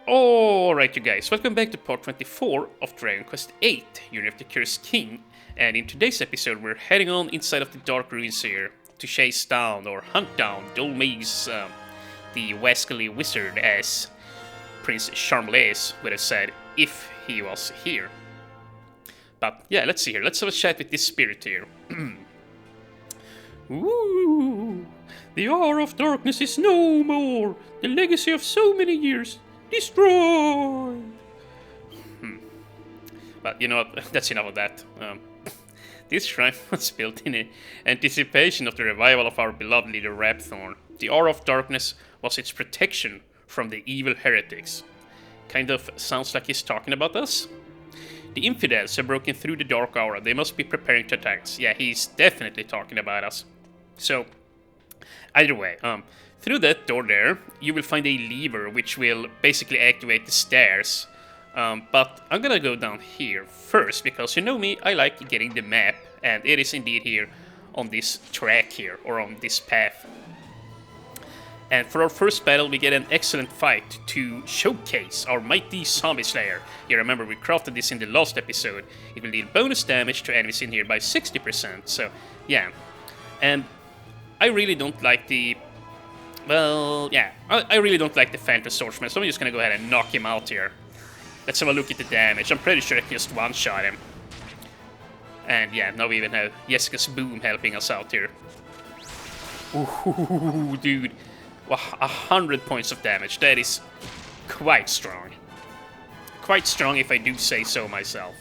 Alright you guys, welcome back to part 24 of Dragon Quest VIII, Journey of the Cursed King, and in today's episode we're heading on inside of the Dark Ruins here to chase down or hunt down Dolmaze, the Wascally Wizard, as Prince Charmelaise would have said if he was here. But yeah, let's see here, let's have a chat with this spirit here. Ooh, the hour of darkness is no more, the legacy of so many years. Destroy! But you know what, that's enough of that. This shrine was built in anticipation of the revival of our beloved leader Rapthorn. The Aura of Darkness was its protection from the evil heretics. Kind of sounds like he's talking about us. The infidels have broken through the Dark Aura. They must be preparing to attack us. Yeah, he's definitely talking about us. So, either way, through that door there, you will find a lever which will basically activate the stairs. But I'm gonna go down here first, because you know me, I like getting the map, and it is indeed here on this track here, or on this path. And for our first battle, we get an excellent fight to showcase our mighty zombie slayer. You remember we crafted this in the last episode. It will deal bonus damage to enemies in here by 60%, so yeah. And I really don't like the... Well, yeah, I really don't like the Phantom Swordsman, so I'm just gonna go ahead and knock him out here. Let's have a look at the damage. I'm pretty sure I can just one-shot him. And yeah, now we even have Jessica's Boom helping us out here. Ooh, dude. 100 points of damage. That is quite strong. Quite strong if I do say so myself.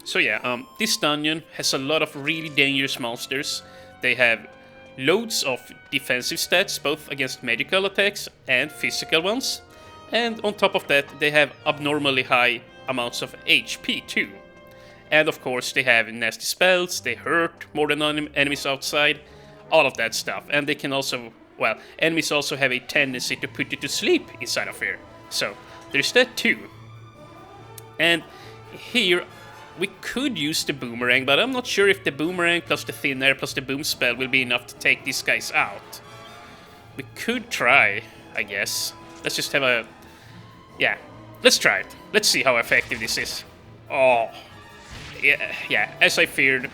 So yeah, this dungeon has a lot of really dangerous monsters. They have loads of defensive stats, both against magical attacks and physical ones. And on top of that, they have abnormally high amounts of HP too. And of course, they have nasty spells, they hurt more than enemies outside, all of that stuff. And they can also, well, enemies also have a tendency to put you to sleep inside of here. So, there's that too. And here, we could use the boomerang, but I'm not sure if the boomerang plus the thin air plus the boom spell will be enough to take these guys out. We could try, I guess. Let's just have a... Yeah, let's try it. Let's see how effective this is. Oh, yeah, as I feared.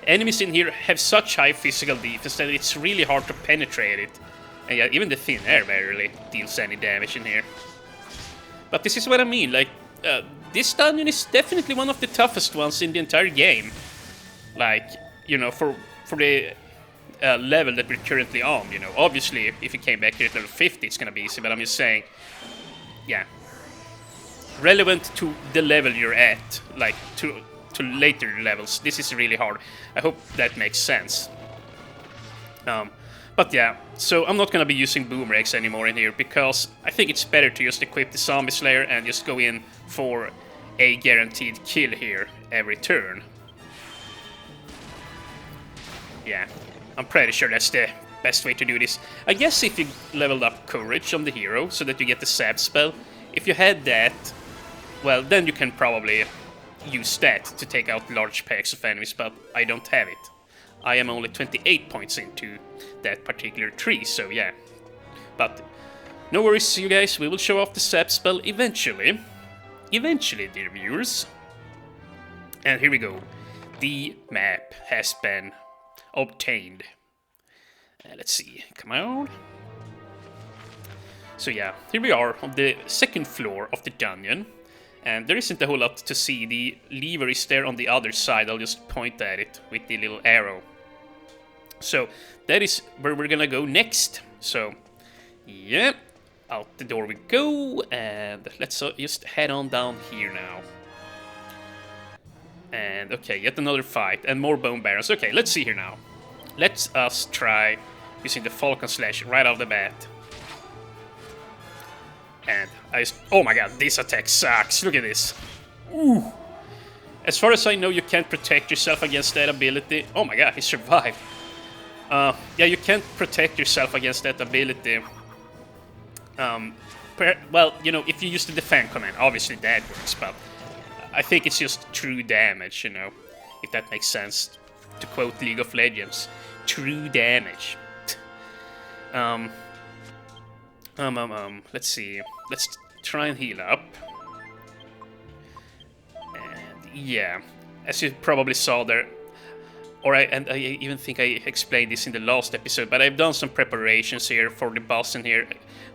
Enemies in here have such high physical defense that it's really hard to penetrate it. And yeah, even the thin air barely deals any damage in here. But this is what I mean, like... this dungeon is definitely one of the toughest ones in the entire game. Like, you know, for the level that we're currently on, you know. Obviously, if you came back here at level 50, it's gonna be easy, but I'm just saying, yeah. Relevant to the level you're at, like, to later levels, this is really hard. I hope that makes sense. But yeah, so I'm not gonna be using boomerangs anymore in here, because I think it's better to just equip the Zombie Slayer and just go in for a guaranteed kill here every turn. Yeah, I'm pretty sure that's the best way to do this. I guess if you leveled up Courage on the hero, so that you get the Sab spell, if you had that, well, then you can probably use that to take out large packs of enemies, but I don't have it. I am only 28 points into that particular tree, so yeah. But no worries, you guys, we will show off the Sap spell eventually. Eventually, dear viewers. And here we go. The map has been obtained. Let's see, come on. So yeah, here we are on the second floor of the dungeon. And there isn't a whole lot to see. The lever is there on the other side. I'll just point at it with the little arrow. So, that is where we're gonna go next. So, yeah, out the door we go. And let's just head on down here now. And, okay, yet another fight. And more Bone Barons. Okay, let's see here now. Let us try using the Falcon Slash right off the bat. And oh my god, this attack sucks. Look at this. Ooh. As far as I know, you can't protect yourself against that ability. Oh my god, he survived. Yeah, you can't protect yourself against that ability. Well, you know, if you use the defend command, obviously that works, but I think it's just true damage, you know, if that makes sense. To quote League of Legends, true damage. Let's see. Let's try and heal up. And yeah, as you probably saw there, and I even think I explained this in the last episode, but I've done some preparations here for the boss in here.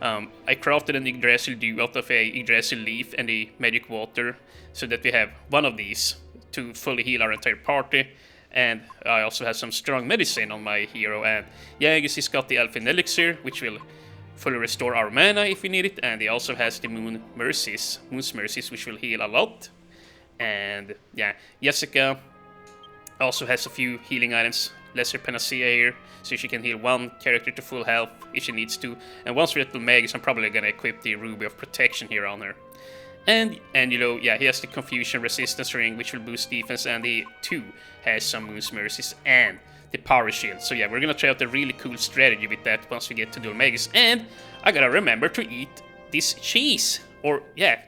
I crafted an Yggdrasil dew out of a Yggdrasil leaf and a magic water, so that we have one of these to fully heal our entire party. And I also have some strong medicine on my hero, and Jaeger's has got the Elfin Elixir, which will fully restore our mana if we need it, and he also has the Moon's Mercies, which will heal a lot. And yeah, Jessica also has a few healing items, Lesser Panacea here, so she can heal one character to full health if she needs to. And once we're at Magus, I'm probably gonna equip the Ruby of Protection here on her. And Angelo, yeah, he has the Confusion Resistance Ring, which will boost defense, and he too has some Moon's Mercies and the Power Shield. So yeah, we're gonna try out a really cool strategy with that once we get to Dual Magus. And I gotta remember to eat this cheese, or yeah,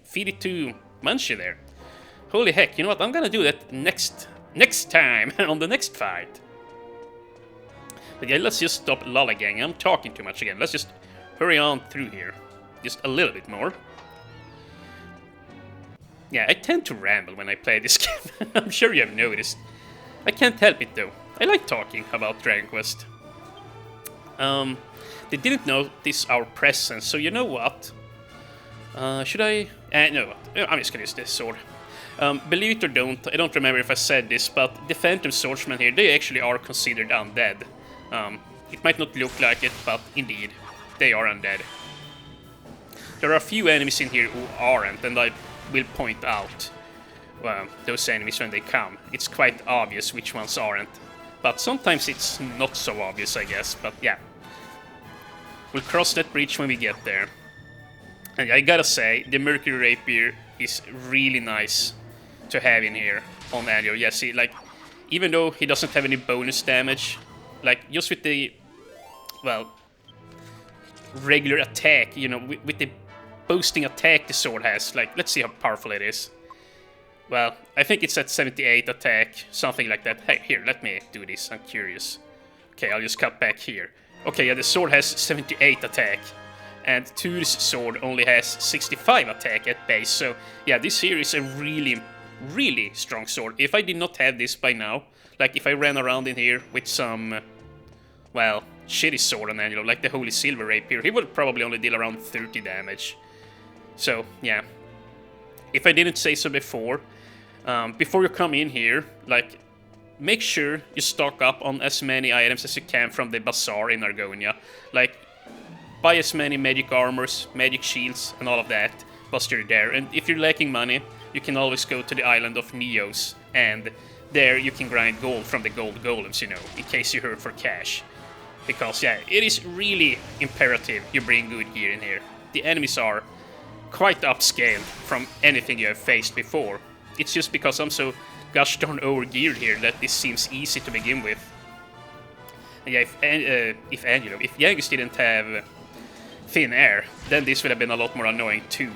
feed it to Munchie there. Holy heck, you know what? I'm gonna do that next time on the next fight. But yeah, let's just stop lollygagging. I'm talking too much again. Let's just hurry on through here, just a little bit more. Yeah, I tend to ramble when I play this game. I'm sure you have noticed. I can't help it though. I like talking about Dragon Quest. They didn't notice our presence, so you know what? Should I? No, I'm just gonna use this sword. Believe it or don't, I don't remember if I said this, but the Phantom Swordsmen here, they actually are considered undead. It might not look like it, but indeed, they are undead. There are a few enemies in here who aren't, and I will point out those enemies when they come. It's quite obvious which ones aren't, but sometimes it's not so obvious, I guess. But yeah, we'll cross that bridge when we get there. And I gotta say, the Mercury Rapier is really nice to have in here on Angelo. Yeah, see, like, even though he doesn't have any bonus damage, like, just with the, well, regular attack, you know, with the boosting attack the sword has, like, let's see how powerful it is. Well, I think it's at 78 attack, something like that. Hey, here, let me do this, I'm curious. Okay, I'll just cut back here. Okay, yeah, the sword has 78 attack, and Tyr's sword only has 65 attack at base, so yeah, this here is a really, really strong sword. If I did not have this by now, like if I ran around in here with some, well, shitty sword on Angelo, like the Holy Silver Rapier, he would probably only deal around 30 damage. So, yeah. If I didn't say so before you come in here, like, make sure you stock up on as many items as you can from the bazaar in Argonia. Like, buy as many magic armors, magic shields, and all of that whilst you're there. And if you're lacking money, you can always go to the island of Neos, and there you can grind gold from the gold golems, you know, in case you hurt for cash. Because, yeah, it is really imperative you bring good gear in here. The enemies are quite upscaled from anything you have faced before. It's just because I'm so gosh darn over-geared here that this seems easy to begin with. And yeah, if Jaeger's didn't have thin air, then this would have been a lot more annoying too.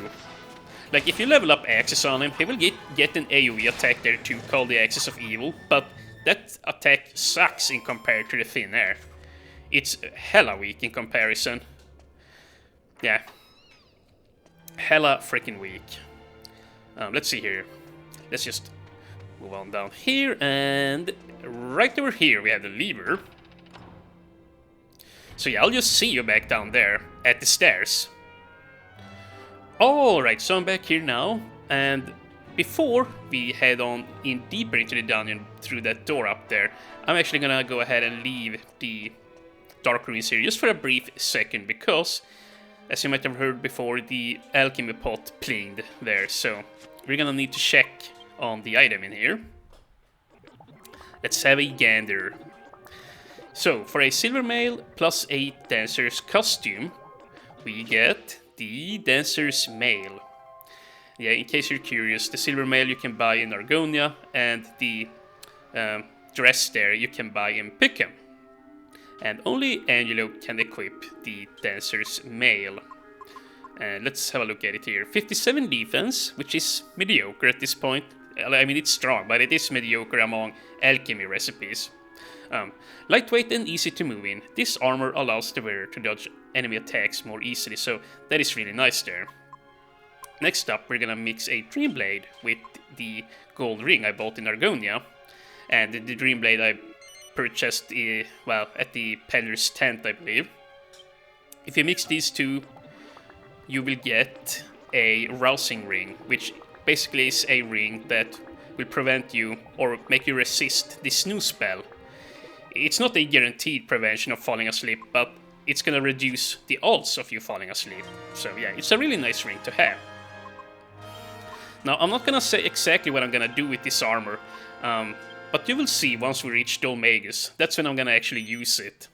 Like, if you level up Axis on him, he will get an AoE attack there too, called the Axis of Evil, but that attack sucks in compared to the thin air. It's hella weak in comparison. Yeah. Hella freaking weak. Let's see here. Let's just move on down here, and right over here we have the lever. So yeah, I'll just see you back down there at the stairs. Alright, so I'm back here now, and before we head on in deeper into the dungeon through that door up there, I'm actually gonna go ahead and leave the Dark Ruins here just for a brief second, because, as you might have heard before, the alchemy pot plinged there, so we're gonna need to check on the item in here. Let's have a gander. So, for a silver mail plus a dancer's costume, we get the dancer's mail. Yeah, in case you're curious, the silver mail you can buy in Argonia, and the dress there you can buy in Pickham. And only Angelo can equip the dancer's mail. And let's have a look at it here. 57 defense, which is mediocre at this point. I mean, it's strong, but it is mediocre among alchemy recipes. Lightweight and easy to move in. This armor allows the wearer to dodge enemy attacks more easily, so that is really nice there. Next up, we're gonna mix a Dream Blade with the gold ring I bought in Argonia. And the Dream Blade I purchased, well, at the Peddler's Tent, I believe. If you mix these two, you will get a Rousing Ring, which basically is a ring that will prevent you or make you resist the snooze spell. It's not a guaranteed prevention of falling asleep, but it's gonna reduce the odds of you falling asleep. So yeah, it's a really nice ring to have. Now, I'm not gonna say exactly what I'm gonna do with this armor, but you will see once we reach Dolmagus. That's when I'm gonna actually use it.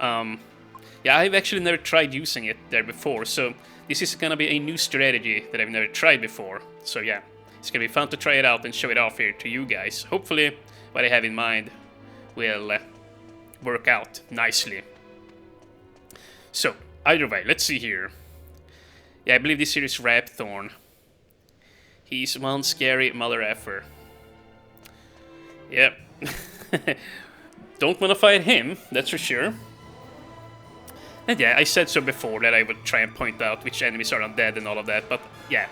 Yeah, I've actually never tried using it there before, so this is gonna be a new strategy that I've never tried before. So yeah, it's gonna be fun to try it out and show it off here to you guys. Hopefully, what I have in mind will work out nicely. So, either way, let's see here. Yeah, I believe this here is Rapthorn. He's one scary mother effer. Yep. Don't wanna fight him, that's for sure. And yeah, I said so before that I would try and point out which enemies are undead and all of that, but yeah.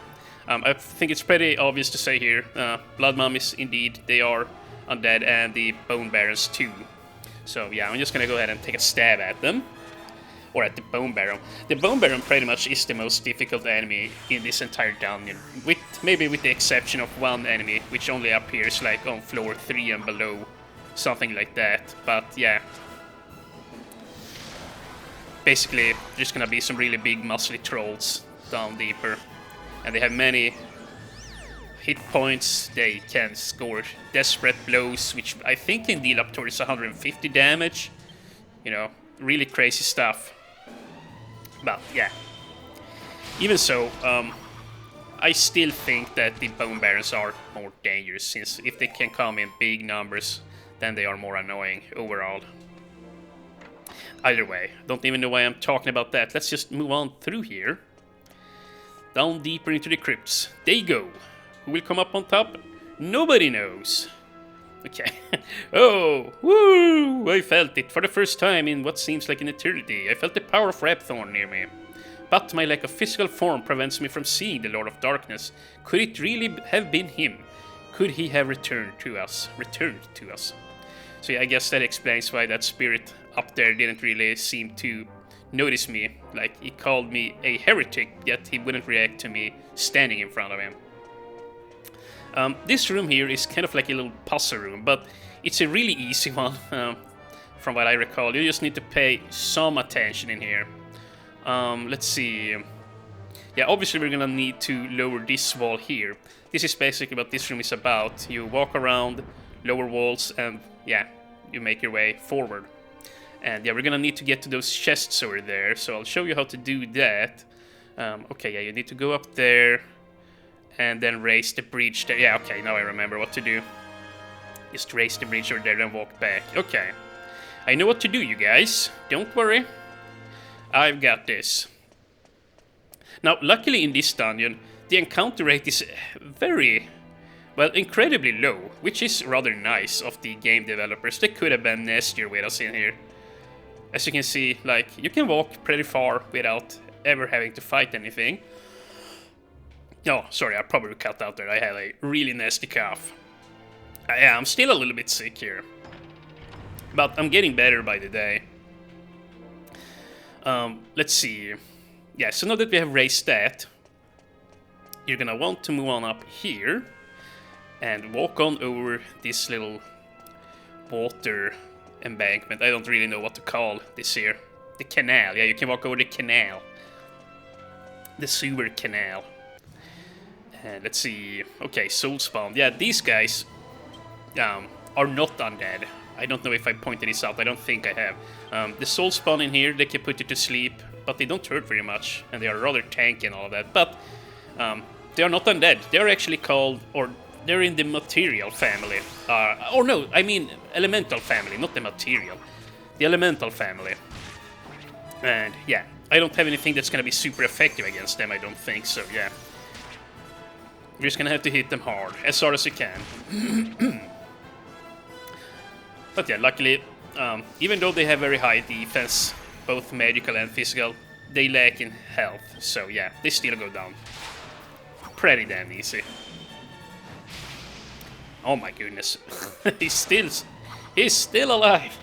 I think it's pretty obvious to say here, Blood Mummies, indeed, they are undead, and the Bone Barons too. So yeah, I'm just gonna go ahead and take a stab at them. Or at the Bone Baron. The Bone Baron pretty much is the most difficult enemy in this entire dungeon, maybe with the exception of one enemy, which only appears like on floor 3 and below, something like that. But yeah, basically there's gonna be some really big muscly trolls down deeper, and they have many hit points. They can score desperate blows, which I think can deal up towards 150 damage. You know, really crazy stuff. But yeah, even so, I still think that the Bone Barons are more dangerous, since if they can come in big numbers, then they are more annoying overall. Either way, don't even know why I'm talking about that. Let's just move on through here. Down deeper into the crypts. They go. Who will come up on top? Nobody knows. Okay. Oh, woo! I felt it for the first time in what seems like an eternity. I felt the power of Rapthorn near me. But my lack of physical form prevents me from seeing the Lord of Darkness. Could it really have been him? Could he have returned to us? So yeah, I guess that explains why that spirit up there didn't really seem to notice me. Like, he called me a heretic, yet he wouldn't react to me standing in front of him. This room here is kind of like a little puzzle room, but it's a really easy one, from what I recall. You just need to pay some attention in here. Let's see. Yeah, obviously we're gonna need to lower this wall here. This is basically what this room is about. You walk around, lower walls, and yeah, you make your way forward. And yeah, we're gonna need to get to those chests over there, so I'll show you how to do that. Okay, yeah, you need to go up there and then raise the bridge there. Yeah, okay, now I remember what to do. Just raise the bridge over there and walk back. Okay, I know what to do, you guys. Don't worry. I've got this. Now, luckily in this dungeon, the encounter rate is very, well, incredibly low, which is rather nice of the game developers. They could have been nastier with us in here. As you can see, like, you can walk pretty far without ever having to fight anything. Oh, sorry, I probably cut out there. I had a really nasty cough. Yeah, I'm still a little bit sick here, but I'm getting better by the day. Let's see. Yeah, so now that we have raised that, you're gonna want to move on up here and walk on over this little water embankment. I don't really know what to call this here. The canal. Yeah, you can walk over the canal. The sewer canal. Let's see. Okay, Soulspawn. Yeah, these guys are not undead. I don't know if I pointed this out. I don't think I have. The Soulspawn in here, they can put you to sleep, but they don't hurt very much, and they are rather tanky and all of that. But they are not undead. They are actually called, or they're in the material family. Or no, I mean elemental family, not the material. The elemental family. And yeah, I don't have anything that's gonna be super effective against them, I don't think, so yeah. You're just gonna have to hit them hard as you can. But yeah, luckily, even though they have very high defense, both magical and physical, they lack in health. So yeah, they still go down pretty damn easy. Oh my goodness, he's still alive.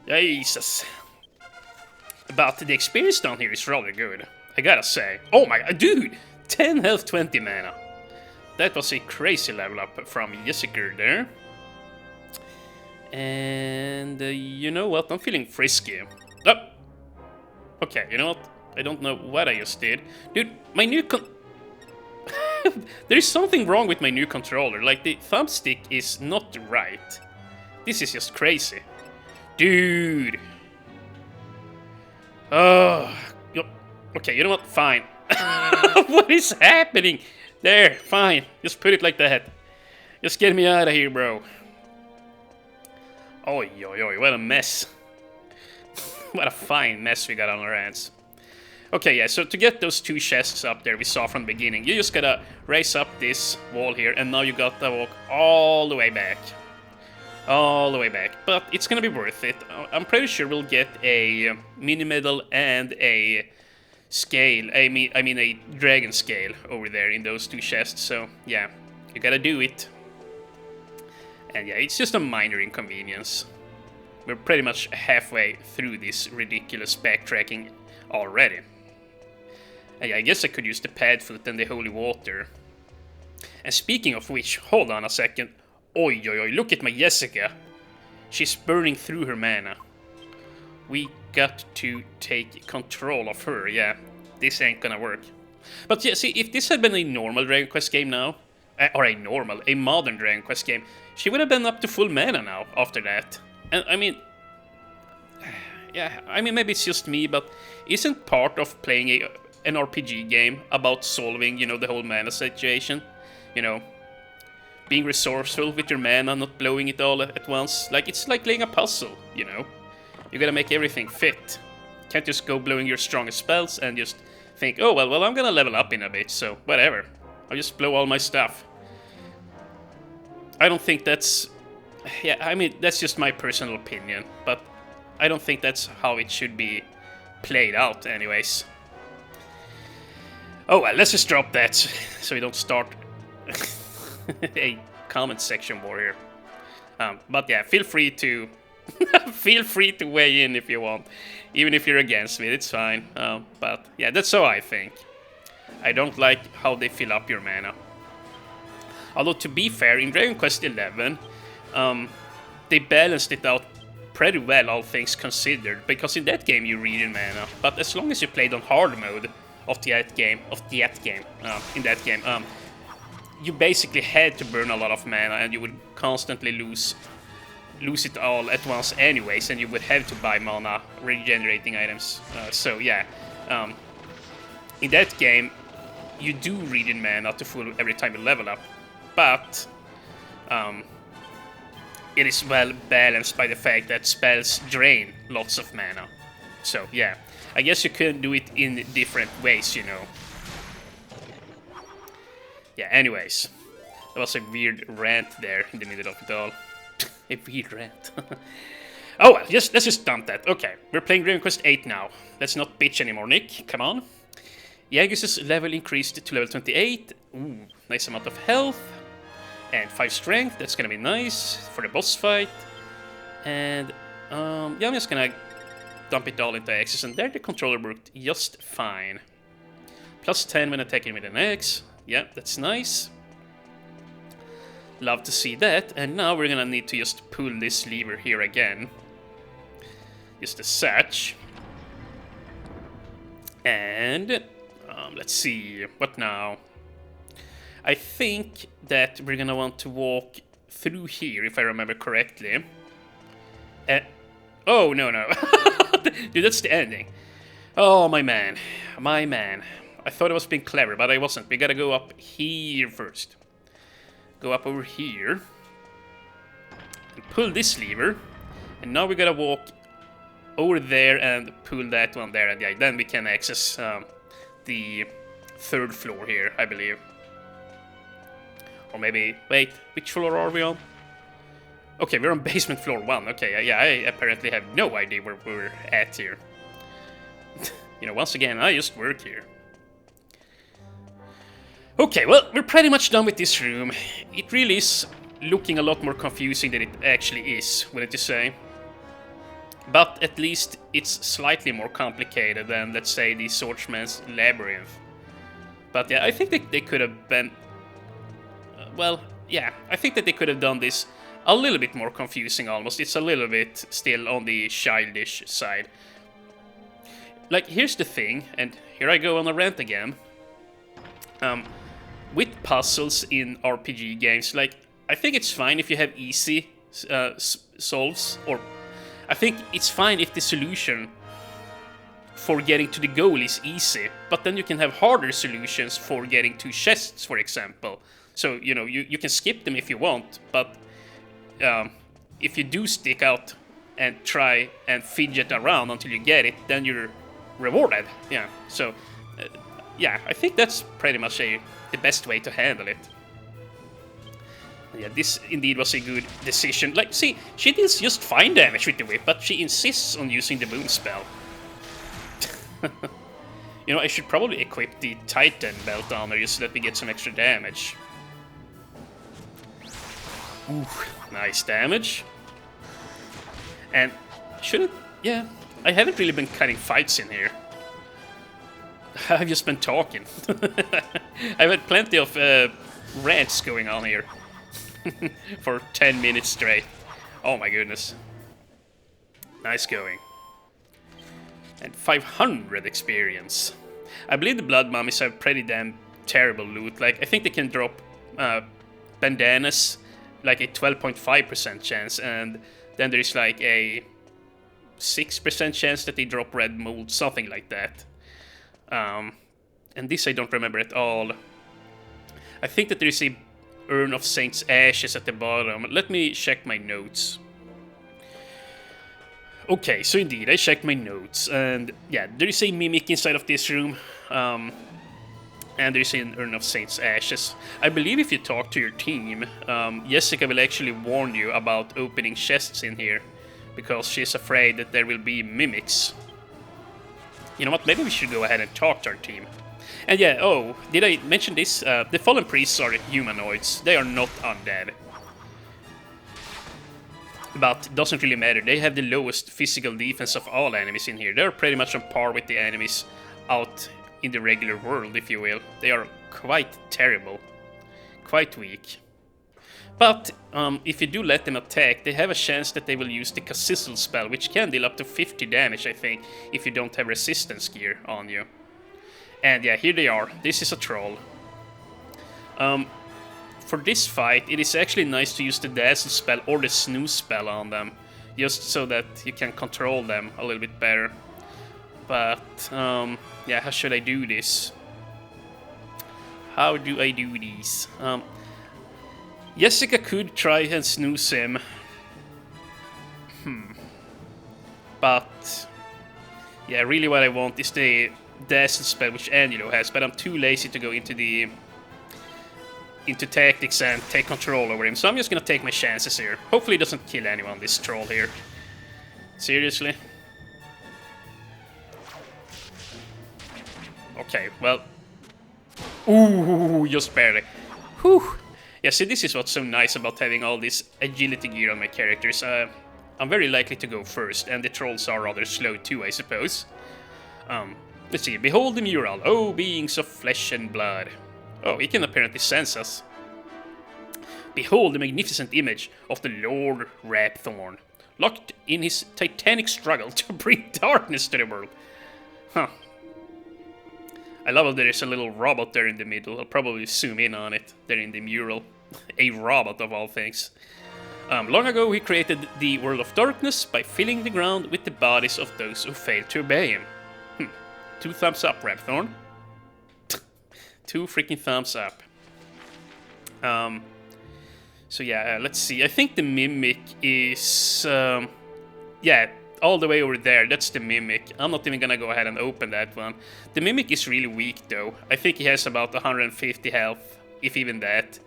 Jesus. But the experience down here is rather good, I gotta say. Oh my god, dude! 10 health, 20 mana. That was a crazy level up from Jessica there. And you know what? I'm feeling frisky. Oh! Okay, you know what? I don't know what I just did. Dude, my new there is something wrong with my new controller. Like, the thumbstick is not right. This is just crazy. Dude! Oh, okay, you know what? Fine. What is happening? There, fine. Just put it like that. Just get me out of here, bro. Oi, oi, oi, what a mess. What a fine mess we got on our hands. Okay, yeah, so to get those 2 chests up there we saw from the beginning, you just gotta raise up this wall here, and now you gotta walk all the way back. All the way back. But it's gonna be worth it. I'm pretty sure we'll get a mini medal and a scale. I mean a dragon scale over there in those 2 chests. So yeah, you gotta do it. And yeah, it's just a minor inconvenience. We're pretty much halfway through this ridiculous backtracking already. And yeah, I guess I could use the pad foot and the holy water. And speaking of which, hold on a second. Oi, oi, oi, look at my Jessica. She's burning through her mana. We got to take control of her, yeah. This ain't gonna work. But yeah, see, if this had been a normal Dragon Quest game now, or a modern Dragon Quest game, she would have been up to full mana now after that. And I mean, yeah, I mean, maybe it's just me, but isn't part of playing an RPG game about solving, you know, the whole mana situation? You know, being resourceful with your mana, not blowing it all at once. Like, it's like playing a puzzle, you know? You gotta make everything fit. Can't just go blowing your strongest spells and just think, oh, well, I'm gonna level up in a bit, so whatever. I'll just blow all my stuff. I don't think that's... Yeah, I mean, that's just my personal opinion, but I don't think that's how it should be played out anyways. Oh, well, let's just drop that so we don't start a comment section war here. But yeah, feel free to feel free to weigh in if you want, even if you're against me, it's fine. But yeah, that's how I think. I don't like how they fill up your mana. Although, to be fair, in Dragon Quest XI, they balanced it out pretty well, all things considered, because in that game you read in mana, but as long as you played on hard mode of that game, you basically had to burn a lot of mana, and you would constantly lose it all at once anyways, and you would have to buy mana regenerating items. So yeah, in that game you do read in mana to full every time you level up, but it is well balanced by the fact that spells drain lots of mana. So yeah, I guess you could do it in different ways, you know. Yeah, anyways, that was a weird rant there in the middle of it all. A weird rant. Oh well, let's just dump that. Okay, we're playing Dragon Quest VIII now. Let's not bitch anymore, Nick. Come on. Yagus's level increased to level 28. Ooh, nice amount of health. And 5 strength, that's gonna be nice for the boss fight. And, yeah, I'm just gonna dump it all into Axes, and there the controller worked just fine. Plus 10 when attacking with an axe. Yeah, that's nice. Love to see that. And now we're gonna need to just pull this lever here again. Just as such. And, let's see, what now? I think that we're gonna want to walk through here, if I remember correctly. Oh, no. Dude, that's the ending. Oh, my man. I thought I was being clever, but I wasn't. We gotta go up here first. Go up over here. And pull this lever. And now we gotta walk over there and pull that one there. And yeah, then we can access the 3rd floor here, I believe. Or maybe, wait, which floor are we on? Okay, we're on basement floor 1. Okay, yeah, I apparently have no idea where we're at here. You know, once again, I just work here. Okay, well, we're pretty much done with this room. It really is looking a lot more confusing than it actually is, wouldn't you say? But at least it's slightly more complicated than, let's say, the Swordsman's Labyrinth. But yeah, I think they could have been... well, yeah, I think that they could have done this a little bit more confusing almost. It's a little bit still on the childish side. Like, here's the thing, and here I go on a rant again. With puzzles in RPG games, like, I think it's fine if you have easy solves, or I think it's fine if the solution for getting to the goal is easy, but then you can have harder solutions for getting to chests, for example. So, you know, you can skip them if you want, but if you do stick out and try and fidget around until you get it, then you're rewarded. Yeah, so, yeah, I think that's pretty much the best way to handle it. Yeah, this indeed was a good decision. Like, see, she deals just fine damage with the whip, but she insists on using the boom spell. You know, I should probably equip the Titan belt on her just so that we get some extra damage. Ooh, nice damage. And shouldn't... yeah, I haven't really been cutting fights in here. I've just been talking. I've had plenty of rants going on here. For 10 minutes straight. Oh my goodness. Nice going. And 500 experience. I believe the blood mummies have pretty damn terrible loot. Like, I think they can drop bandanas, like a 12.5% chance, and then there's like a 6% chance that they drop red mold, something like that. And this I don't remember at all. I think that there is a Urn of Saint's Ashes at the bottom. Let me check my notes. Okay, so indeed, I checked my notes, and yeah, there is a mimic inside of this room, and there is an Urn of Saint's Ashes. I believe if you talk to your team, Jessica will actually warn you about opening chests in here, because she's afraid that there will be mimics. You know what, maybe we should go ahead and talk to our team. And yeah, oh, did I mention this? The Fallen Priests are humanoids. They are not undead. But it doesn't really matter. They have the lowest physical defense of all enemies in here. They're pretty much on par with the enemies out in the regular world, if you will. They are quite terrible. Quite weak. But if you do let them attack, they have a chance that they will use the Cassisel spell, which can deal up to 50 damage, I think, if you don't have resistance gear on you. And yeah, here they are. This is a troll. For this fight, it is actually nice to use the Dazzle spell or the Snooze spell on them, just so that you can control them a little bit better. But, yeah, how should I do this? How do I do these? Jessica could try and snooze him. But, yeah, really what I want is the Dazzle spell, which Angelo has, but I'm too lazy to go into tactics and take control over him, so I'm just gonna take my chances here. Hopefully he doesn't kill anyone, this troll here. Seriously? Okay, well... ooh, just barely. Whew! Yeah, see, this is what's so nice about having all this agility gear on my characters. I'm very likely to go first, and the trolls are rather slow too, I suppose. Let's see, behold the mural, oh beings of flesh and blood. Oh, he can apparently sense us. Behold the magnificent image of the Lord Rapthorn, locked in his titanic struggle to bring darkness to the world. Huh. I love how there is a little robot there in the middle. I'll probably zoom in on it there in the mural. A robot of all things. Long ago he created the world of darkness by filling the ground with the bodies of those who failed to obey him. 2 thumbs up, Rapthorn. 2 freaking thumbs up. So yeah, let's see. I think the Mimic is... yeah, all the way over there. That's the Mimic. I'm not even gonna go ahead and open that one. The Mimic is really weak, though. I think he has about 150 health, if even that.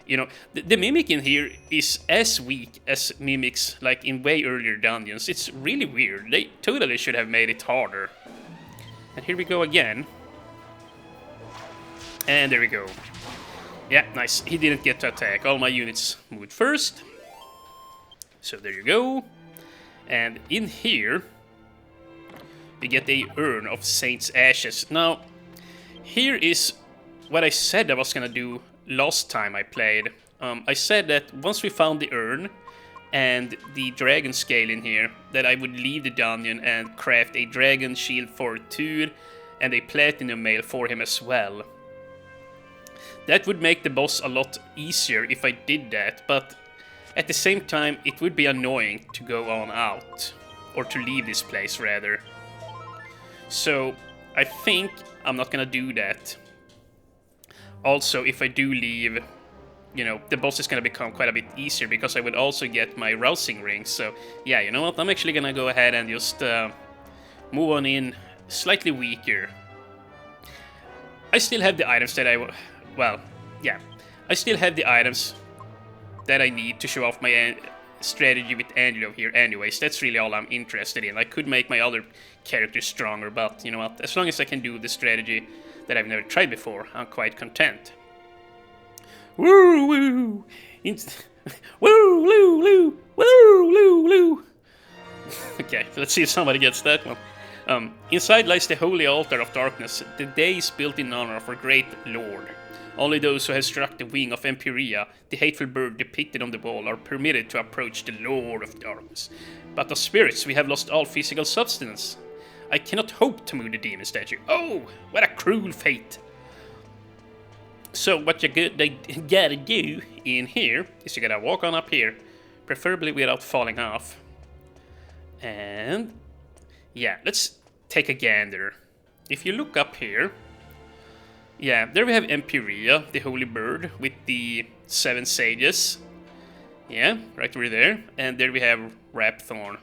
You know, the Mimic in here is as weak as Mimics like in way earlier dungeons. It's really weird. They totally should have made it harder. And here we go again. And there we go. Yeah, nice. He didn't get to attack. All my units moved first. So there you go. And in here, we get a urn of Saint's Ashes. Now, here is what I said I was gonna do last time I played. I said that once we found the urn and the dragon scale in here, that I would leave the dungeon and craft a dragon shield for Tur and a platinum mail for him as well. That would make the boss a lot easier if I did that, but at the same time it would be annoying to go on out, or to leave this place rather. So I think I'm not gonna do that. Also, if I do leave, you know, the boss is gonna become quite a bit easier because I would also get my rousing rings. So yeah, you know what, I'm actually gonna go ahead and just move on in slightly weaker. I still have the items that I still have the items that I need to show off my strategy with Angelo here anyways. That's really all I'm interested in. I could make my other characters stronger, but you know what, as long as I can do the strategy that I've never tried before, I'm quite content. Woo woo! Woo woo woo! Woo woo woo! Okay, let's see if somebody gets that one. Inside lies the holy altar of darkness. The day is built in honor of our great lord. Only those who have struck the wing of Empiria, the hateful bird depicted on the wall, are permitted to approach the Lord of Darkness. But as spirits, we have lost all physical substance. I cannot hope to move the demon statue. Oh, what a cruel fate! So what you gotta do in here is you gotta walk on up here, preferably without falling off. And yeah, let's take a gander. If you look up here, yeah, there we have Empiria, the holy bird, with the 7 sages. Yeah, right over there. And there we have Rapthorn.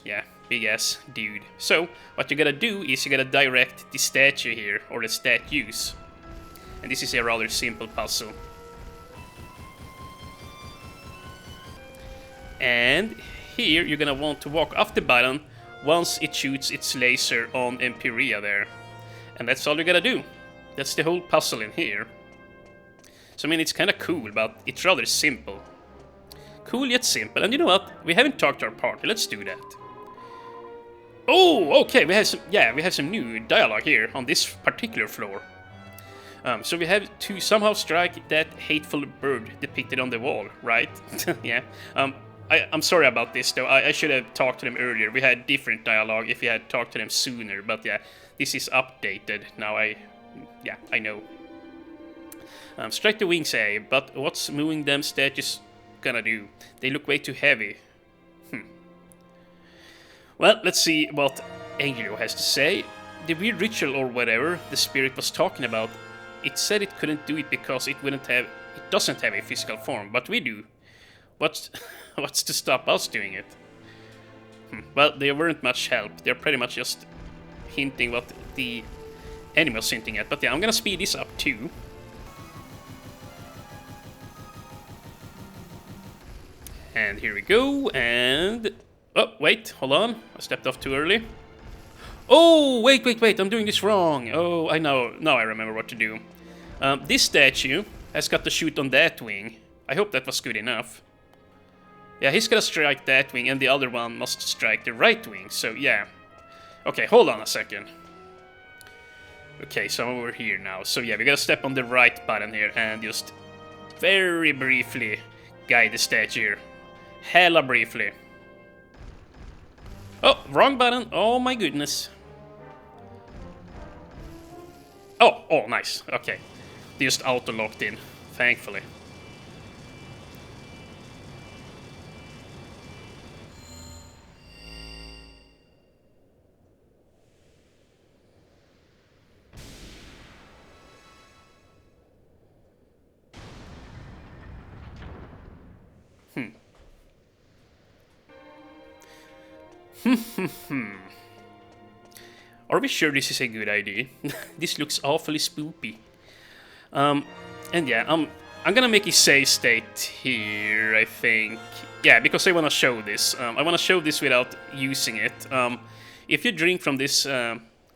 Yeah, big ass dude. So, what you gotta do is you gotta direct the statue here, or the statues. And this is a rather simple puzzle. And here you're gonna want to walk off the button once it shoots its laser on Empiria there. And that's all you gotta do. That's the whole puzzle in here. So I mean, it's kinda cool, but it's rather simple. Cool yet simple. And you know what? We haven't talked to our party. Let's do that. Oh, okay, we have some new dialogue here on this particular floor. So we have to somehow strike that hateful bird depicted on the wall, right? Yeah. I'm sorry about this though. I should have talked to them earlier. We had different dialogue if we had talked to them sooner, but yeah, this is updated now. I know. Strike the wings, eh? But what's moving them statues gonna do? They look way too heavy. Well, let's see what Angelo has to say. The weird ritual or whatever the spirit was talking about, it said it couldn't do it because it doesn't have a physical form, but we do. What's to stop us doing it? Well, they weren't much help. They're pretty much just hinting what the animal's hinting at. But yeah, I'm gonna speed this up too. And here we go, and... Oh, wait, hold on. I stepped off too early. Oh, wait, I'm doing this wrong. Oh, I know. Now I remember what to do. This statue has got to shoot on that wing. I hope that was good enough. Yeah, he's gonna strike that wing, and the other one must strike the right wing, so yeah. Okay, hold on a second. Okay, so I'm over here now. So yeah, we gotta step on the right button here and just very briefly guide the statue. Hella briefly. Oh, wrong button. Oh my goodness. Oh, nice. Okay. They just auto-locked in, thankfully. Are we sure this is a good idea? This looks awfully spoopy. And yeah, I'm gonna make a save state here, I think. Yeah, because I wanna show this. I wanna show this without using it. If you drink from this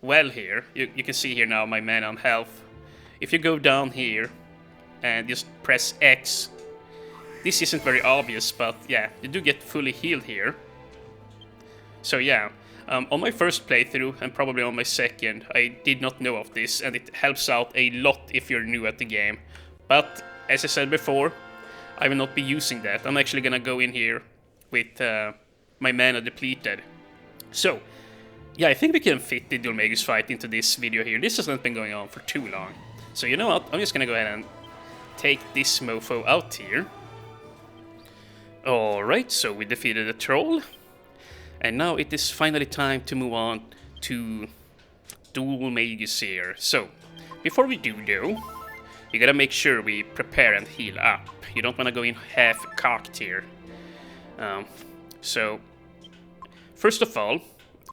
well here, you can see here now my mana and health. If you go down here and just press X, this isn't very obvious, but yeah, you do get fully healed here. So yeah, on my first playthrough, and probably on my second, I did not know of this, and it helps out a lot if you're new at the game. But, as I said before, I will not be using that. I'm actually gonna go in here with my mana depleted. So, yeah, I think we can fit the Dulmagus fight into this video here. This has not been going on for too long. So you know what, I'm just gonna go ahead and take this mofo out here. Alright, so we defeated the troll. And now it is finally time to move on to Dulmagus here. So, before we do though, you gotta make sure we prepare and heal up. You don't wanna go in half-cocked here. So, first of all,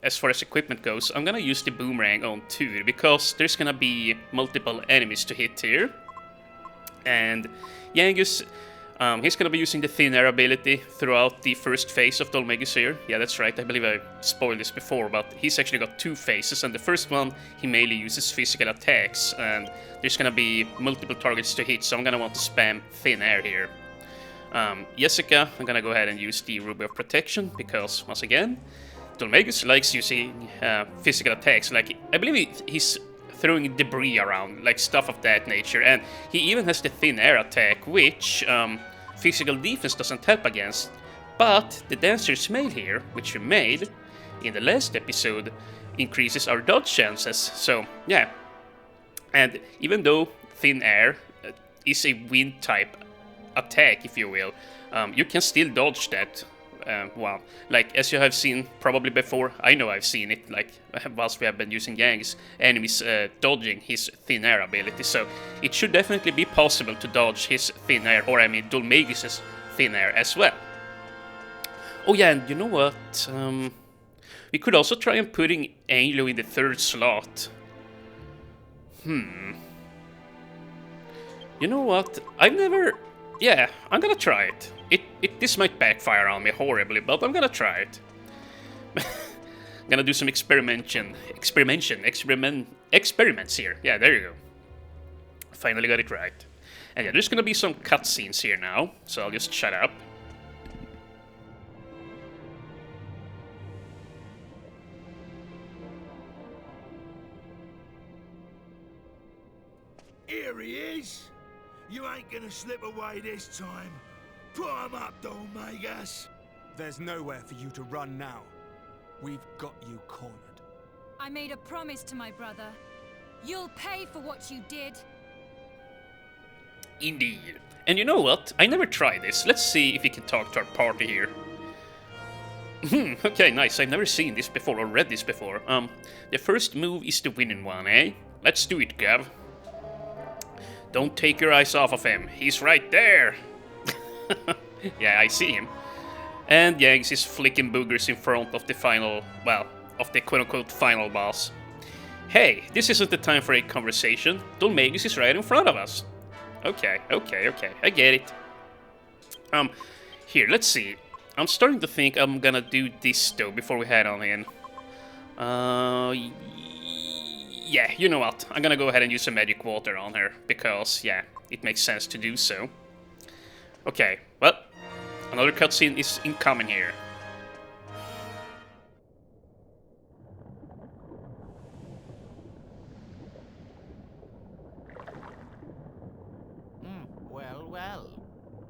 as far as equipment goes, I'm gonna use the boomerang on Tur, because there's gonna be multiple enemies to hit here. And Yangus, he's gonna be using the Thin Air ability throughout the first phase of Dulmagus here. Yeah, that's right, I believe I spoiled this before, but he's actually got 2 phases, and the first one, he mainly uses physical attacks, and there's gonna be multiple targets to hit, so I'm gonna want to spam Thin Air here. Jessica, I'm gonna go ahead and use the Ruby of Protection, because, once again, Dulmagus likes using physical attacks. Like, I believe he's throwing debris around, like stuff of that nature, and he even has the Thin Air attack, which physical defense doesn't help against, but the Dancer's Mail here, which we made in the last episode, increases our dodge chances, so yeah. And even though Thin Air is a wind type attack, if you will, you can still dodge that. Well, like, as you have seen probably before, I know I've seen it, like, whilst we have been using Yang's enemies dodging his Thin Air ability, so it should definitely be possible to dodge his Thin Air, or I mean Dulmagus' Thin Air as well. Oh yeah, and you know what, we could also try and putting Angelo in the 3rd slot. You know what, yeah, I'm gonna try it. This might backfire on me horribly, but I'm gonna try it. I'm gonna do some experiments here. Yeah, there you go. Finally got it right. And yeah, there's gonna be some cutscenes here now, so I'll just shut up. Here he is. You ain't gonna slip away this time. Put him up, Dulmagus. There's nowhere for you to run now. We've got you cornered. I made a promise to my brother. You'll pay for what you did. Indeed. And you know what? I never tried this. Let's see if we can talk to our party here. Okay, nice. I've never seen this before or read this before. The first move is the winning one, eh? Let's do it, Gav. Don't take your eyes off of him. He's right there. Yeah, I see him. And Yangs is flicking boogers in front of the final, well, of the quote-unquote final boss. Hey, this isn't the time for a conversation. Dulmagus is right in front of us. Okay, I get it. Here, let's see. I'm starting to think I'm gonna do this, though, before we head on in. Yeah, you know what? I'm gonna go ahead and use some magic water on her, because, yeah, it makes sense to do so. Okay, well, another cutscene is incoming here. Well.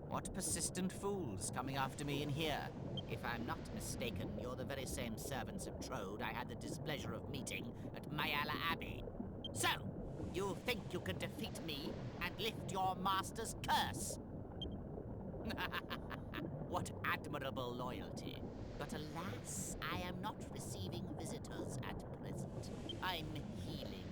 What persistent fools coming after me in here. If I'm not mistaken, you're the very same servants of Trode I had the displeasure of meeting at Mayala Abbey. So, you think you can defeat me and lift your master's curse? What admirable loyalty. But alas, I am not receiving visitors at present. I'm healing.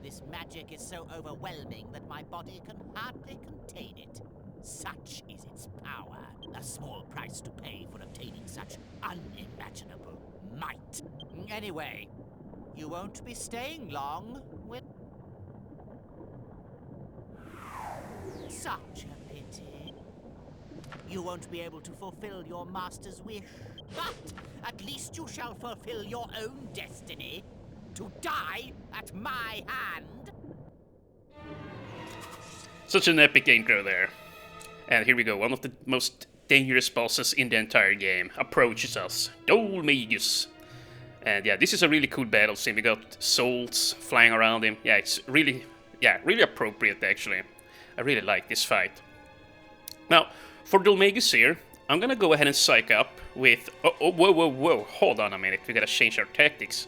This magic is so overwhelming that my body can hardly contain it. Such is its power. A small price to pay for obtaining such unimaginable might. Anyway, you won't be staying long, will... Such a pity. You won't be able to fulfill your master's wish, but at least you shall fulfill your own destiny. To die at my hand. Such an epic intro there. And here we go, one of the most dangerous bosses in the entire game approaches us, Dolmagus. And yeah, this is a really cool battle scene. We got souls flying around him. Yeah, it's really appropriate actually. I really like this fight. Now, for Dolmagus here, I'm gonna go ahead and psych up with... whoa, hold on a minute, we gotta change our tactics.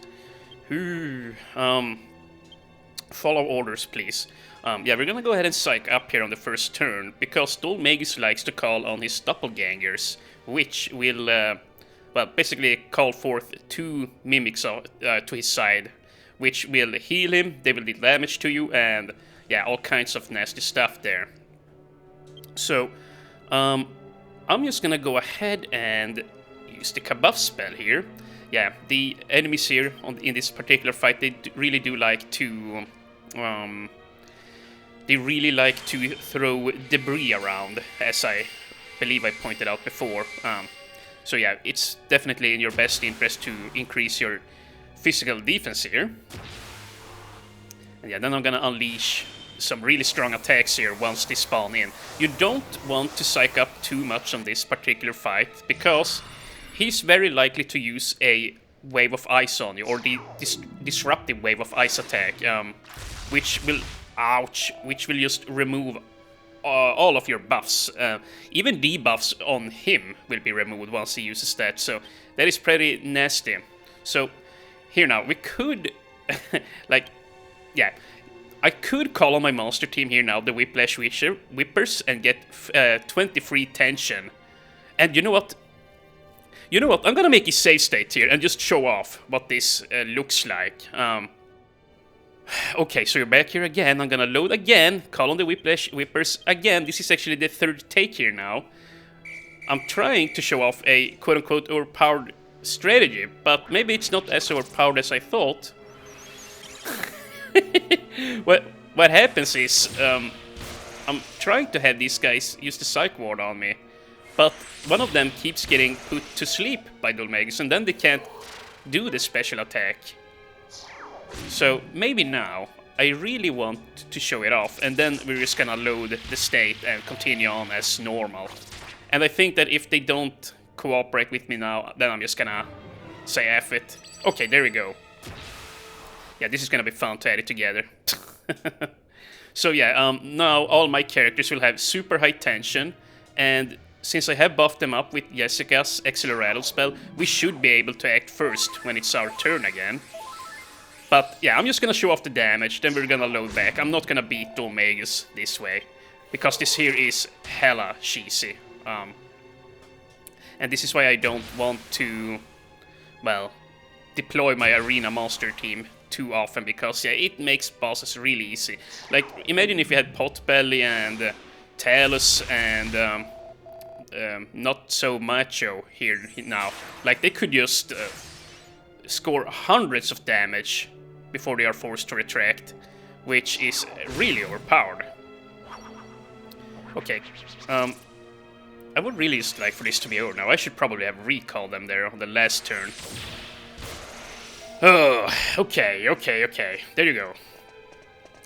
Follow orders, please. Yeah, we're gonna go ahead and psych up here on the first turn, because Dolmagus likes to call on his doppelgangers, which will, well, basically call forth 2 mimics to his side, which will heal him, they will do damage to you, and yeah, all kinds of nasty stuff there. So, I'm just gonna go ahead and use the Kabuff spell here. Yeah, the enemies here in this particular fight, they really do like to, throw debris around, as I believe I pointed out before. So yeah, it's definitely in your best interest to increase your physical defense here. And yeah, then I'm gonna unleash some really strong attacks here once they spawn in. You don't want to psych up too much on this particular fight, because he's very likely to use a wave of ice on you, or the disruptive wave of ice attack, which will just remove all of your buffs. Even debuffs on him will be removed once he uses that, so that is pretty nasty. So here now, we could, I could call on my monster team here now, the Whiplash Whippers, and get 20 free tension. And you know what? I'm gonna make a save state here and just show off what this looks like. Okay, so you're back here again. I'm gonna load again, call on the Whiplash Whippers again. This is actually the 3rd take here now. I'm trying to show off a quote-unquote overpowered strategy, but maybe it's not as overpowered as I thought. What happens is, I'm trying to have these guys use the Psych Ward on me, but one of them keeps getting put to sleep by Dolmagus, and then they can't do the special attack. So maybe now, I really want to show it off, and then we're just gonna load the state and continue on as normal. And I think that if they don't cooperate with me now, then I'm just gonna say F it. Okay, there we go. Yeah, this is gonna be fun to edit together. So yeah, now all my characters will have super high tension, and since I have buffed them up with Jessica's Accelerator spell, we should be able to act first when it's our turn again. But yeah, I'm just gonna show off the damage, then we're gonna load back. I'm not gonna beat Dolmagus this way, because this here is hella cheesy. And this is why I don't want to, well, deploy my arena monster team too often, because yeah, it makes bosses really easy. Like, imagine if you had Potbelly and Talus and Not So Macho here now. Like, they could just score hundreds of damage before they are forced to retract, which is really overpowered. Okay, I would really just like for this to be over now. I should probably have recalled them there on the last turn. Oh, okay. There you go.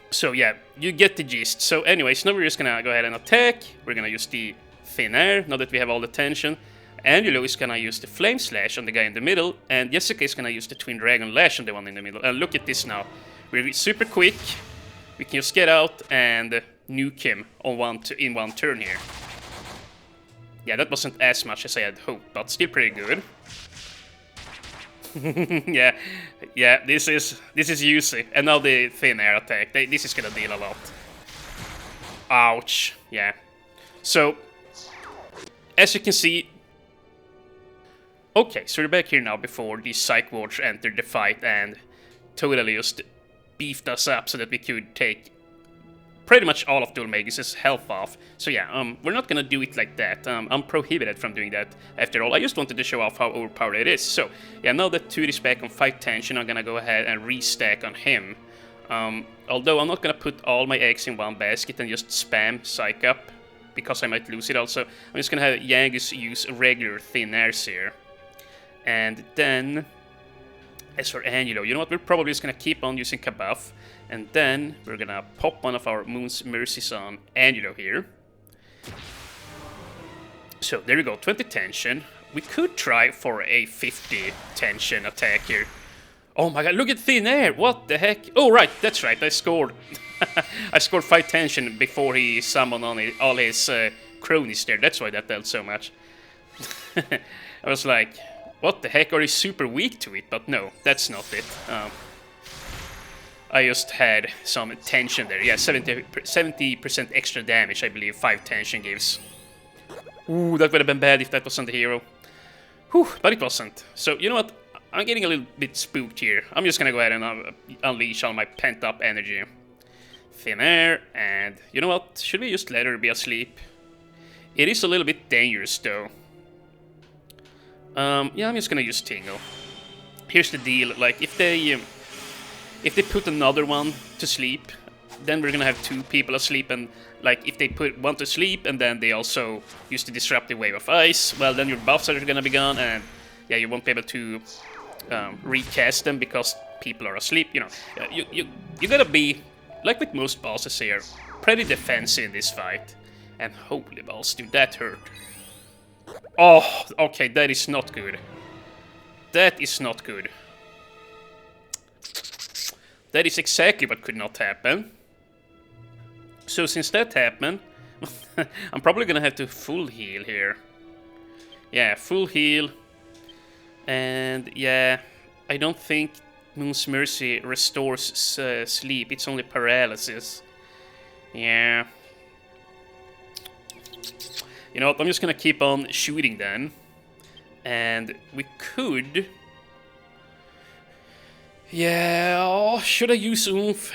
So yeah, you get the gist. So anyways, now we're just gonna go ahead and attack. We're gonna use the Thin Air, now that we have all the tension. Angelo is gonna use the Flame Slash on the guy in the middle, and Jessica is gonna use the Twin Dragon Lash on the one in the middle. And look at this now. We're super quick. We can just get out and nuke him on in one turn here. Yeah, that wasn't as much as I had hoped, but still pretty good. yeah, this is juicy. And now the Thin Air attack. This is gonna deal a lot. Ouch. Yeah. So, as you can see... Okay, so we're back here now before the Psych Wards entered the fight and totally just beefed us up so that we could take pretty much all of Dolmagus' health off. So yeah, we're not gonna do it like that. I'm prohibited from doing that after all. I just wanted to show off how overpowered it is. So yeah, now that Toot is back on 5 tension, I'm gonna go ahead and restack on him. Although I'm not gonna put all my eggs in one basket and just spam Psych Up, because I might lose it also. I'm just gonna have Yangus use regular thin airs here. And then, as for Angulo, you know what, we're probably just gonna keep on using Kabuff. And then we're gonna pop one of our Moon's Mercies on Angulo here. So there we go, 20 tension. We could try for a 50 tension attack here. Oh my god, look at thin air! What the heck? Oh right, that's right, I scored. I scored 5 tension before he summoned on all his cronies there. That's why that dealt so much. I was like, what the heck, are you super weak to it? But no, that's not it. I just had some tension there. Yeah, 70% extra damage, I believe 5 tension gives. Ooh, that would have been bad if that wasn't the hero. Whew, but it wasn't. So, you know what? I'm getting a little bit spooked here. I'm just gonna go ahead and unleash all my pent-up energy. Thin air, and you know what? Should we just let her be asleep? It is a little bit dangerous, though. Yeah, I'm just gonna use Tingle. Here's the deal, like, if they put another one to sleep, then we're gonna have 2 people asleep, and like if they put one to sleep and then they also use the disruptive wave of ice, well then your buffs are gonna be gone, and yeah, you won't be able to recast them because people are asleep. You know, you gotta be, like with most bosses here, pretty defensive in this fight. And holy balls, dude, that hurt. Oh, okay, that is not good. That is not good. That is exactly what could not happen. So since that happened, I'm probably gonna have to full heal here. Yeah, full heal. And yeah, I don't think Moon's Mercy restores sleep, it's only paralysis. Yeah. You know what, I'm just gonna keep on shooting then. And we could... Yeah, oh, should I use Oomph?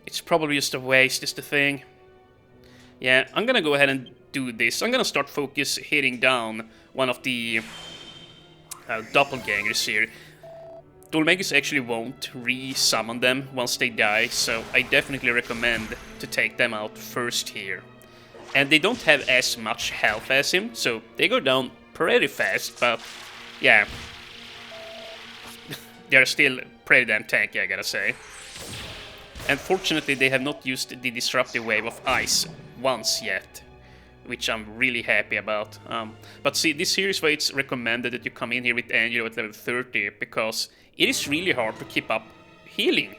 It's probably just a waste, is the thing. Yeah, I'm gonna go ahead and do this. I'm gonna start focus hitting down one of the doppelgangers here. Dolmegus actually won't re-summon them once they die, so I definitely recommend to take them out first here. And they don't have as much health as him, so they go down pretty fast, but yeah. They're still pretty damn tanky, I gotta say. And fortunately they have not used the disruptive wave of ice once yet, which I'm really happy about. But see, this here is why it's recommended that you come in here with Angelo at level 30, because it is really hard to keep up healing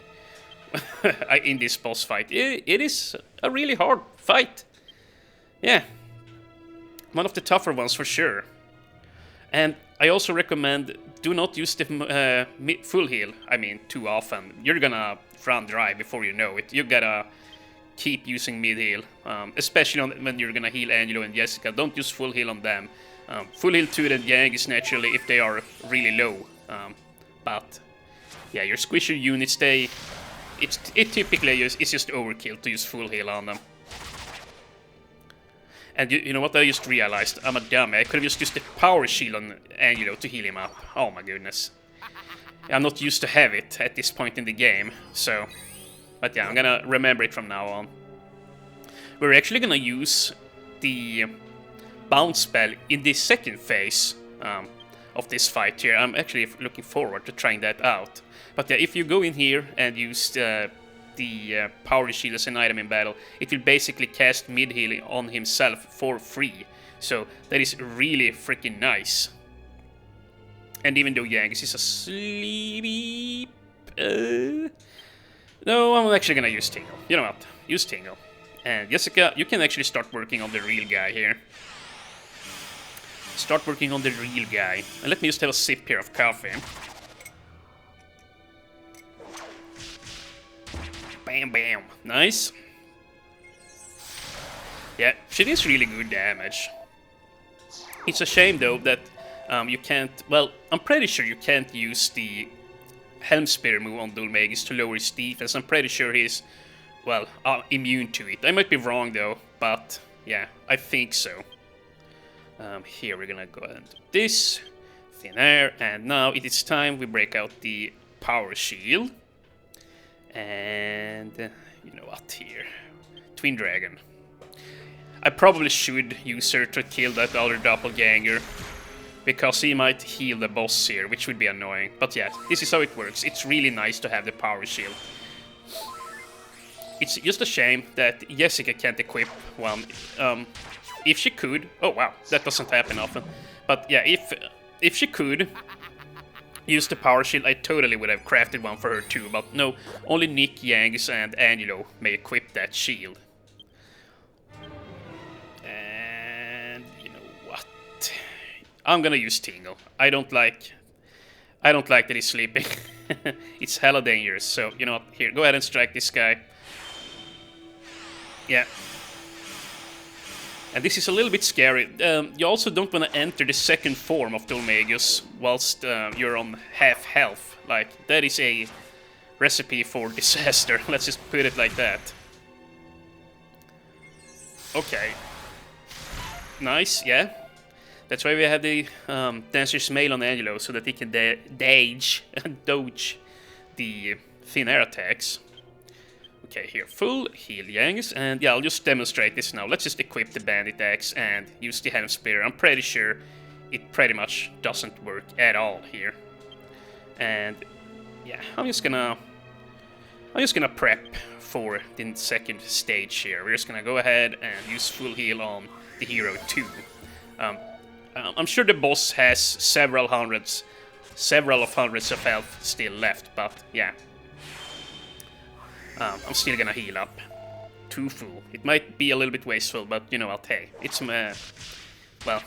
in this boss fight. It is a really hard fight. Yeah, one of the tougher ones for sure. And I also recommend do not use the full heal, I mean, too often. You're gonna run dry before you know it. You gotta keep using mid heal, especially when you're gonna heal Angelo and Jessica. Don't use full heal on them. Full heal to the Yankees naturally if they are really low. But yeah, your squisher units, it typically is just overkill to use full heal on them. And you know what, I just realized, I'm a dummy. I could have just used the power shield on Angelo to heal him up. Oh my goodness. I'm not used to have it at this point in the game, so... But yeah, I'm gonna remember it from now on. We're actually gonna use the bounce spell in the second phase of this fight here. I'm actually looking forward to trying that out. But yeah, if you go in here and use the power shield as an item in battle, it will basically cast mid healing on himself for free. So that is really freaking nice. And even though Yankees is asleep, no, I'm actually gonna use Tingle. You know what? Use Tingle. And Jessica, you can actually start working on the real guy here. Start working on the real guy. And let me just have a sip here of coffee. Bam, bam. Nice. Yeah, she does really good damage. It's a shame, though, that you can't... Well, I'm pretty sure you can't use the Helm Spear move on Dolmegus to lower his defense. I'm pretty sure he's, well, immune to it. I might be wrong, though, but yeah, I think so. Here, we're gonna go ahead and do this. Thin air, and now it is time we break out the power shield. And you know what here? Twin Dragon. I probably should use her to kill that other doppelganger, because he might heal the boss here, which would be annoying. But yeah, this is how it works. It's really nice to have the power shield. It's just a shame that Jessica can't equip one. If she could... Oh wow, that doesn't happen often. But yeah, if she could use the power shield, I totally would have crafted one for her too. But no, only Nick, Yangs, and Angelo may equip that shield. And you know what? I'm gonna use Tingle. I don't like that he's sleeping. It's hella dangerous. So you know what? Here, go ahead and strike this guy. Yeah. And this is a little bit scary. You also don't want to enter the second form of Dolmagus whilst you're on half health. Like, that is a recipe for disaster. Let's just put it like that. Okay. Nice, yeah. That's why we have the Dancer's Mail on Angelo, so that he can dodge the thin air attacks. Okay, here, full heal Yangs, and yeah, I'll just demonstrate this now. Let's just equip the Bandit Axe and use the Hand Splitter. I'm pretty sure it pretty much doesn't work at all here. And yeah, I'm just gonna prep for the second stage here. We're just gonna go ahead and use full heal on the hero too. I'm sure the boss has several of hundreds of health still left, but yeah. I'm still gonna heal up. Too full. It might be a little bit wasteful, but you know what, hey, it's my... Well,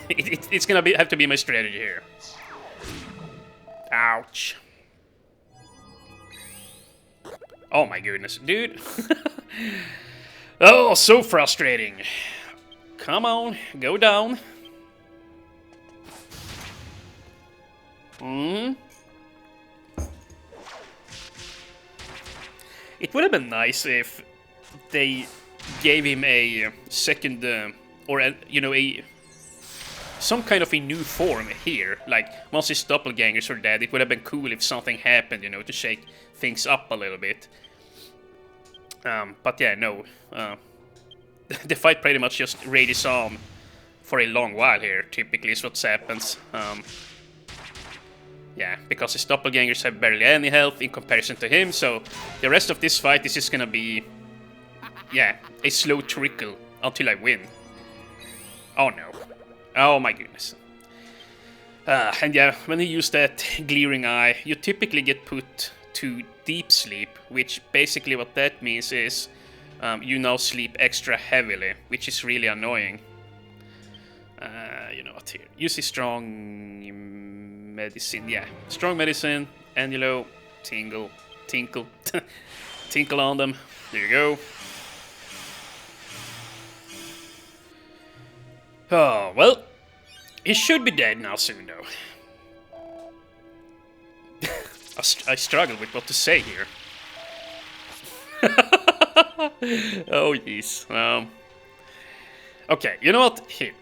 it's gonna have to be my strategy here. Ouch. Oh my goodness, dude. Oh, so frustrating. Come on, go down. It would have been nice if they gave him a second, some kind of a new form here. Like, once his doppelgangers are dead, it would have been cool if something happened, you know, to shake things up a little bit. But yeah, no. The fight pretty much just rages on for a long while here, typically is what happens. Yeah, because his doppelgangers have barely any health in comparison to him, so the rest of this fight is just gonna be, yeah, a slow trickle until I win. Oh no. Oh my goodness. And yeah, when you use that glaring eye, you typically get put to deep sleep, which basically what that means is you now sleep extra heavily, which is really annoying. You know what, here, use the strong medicine, yeah, strong medicine, Angelo, tinkle, tinkle on them, there you go. Oh, well, he should be dead now soon, though. I struggle with what to say here. Oh, jeez. Okay, you know what? Here.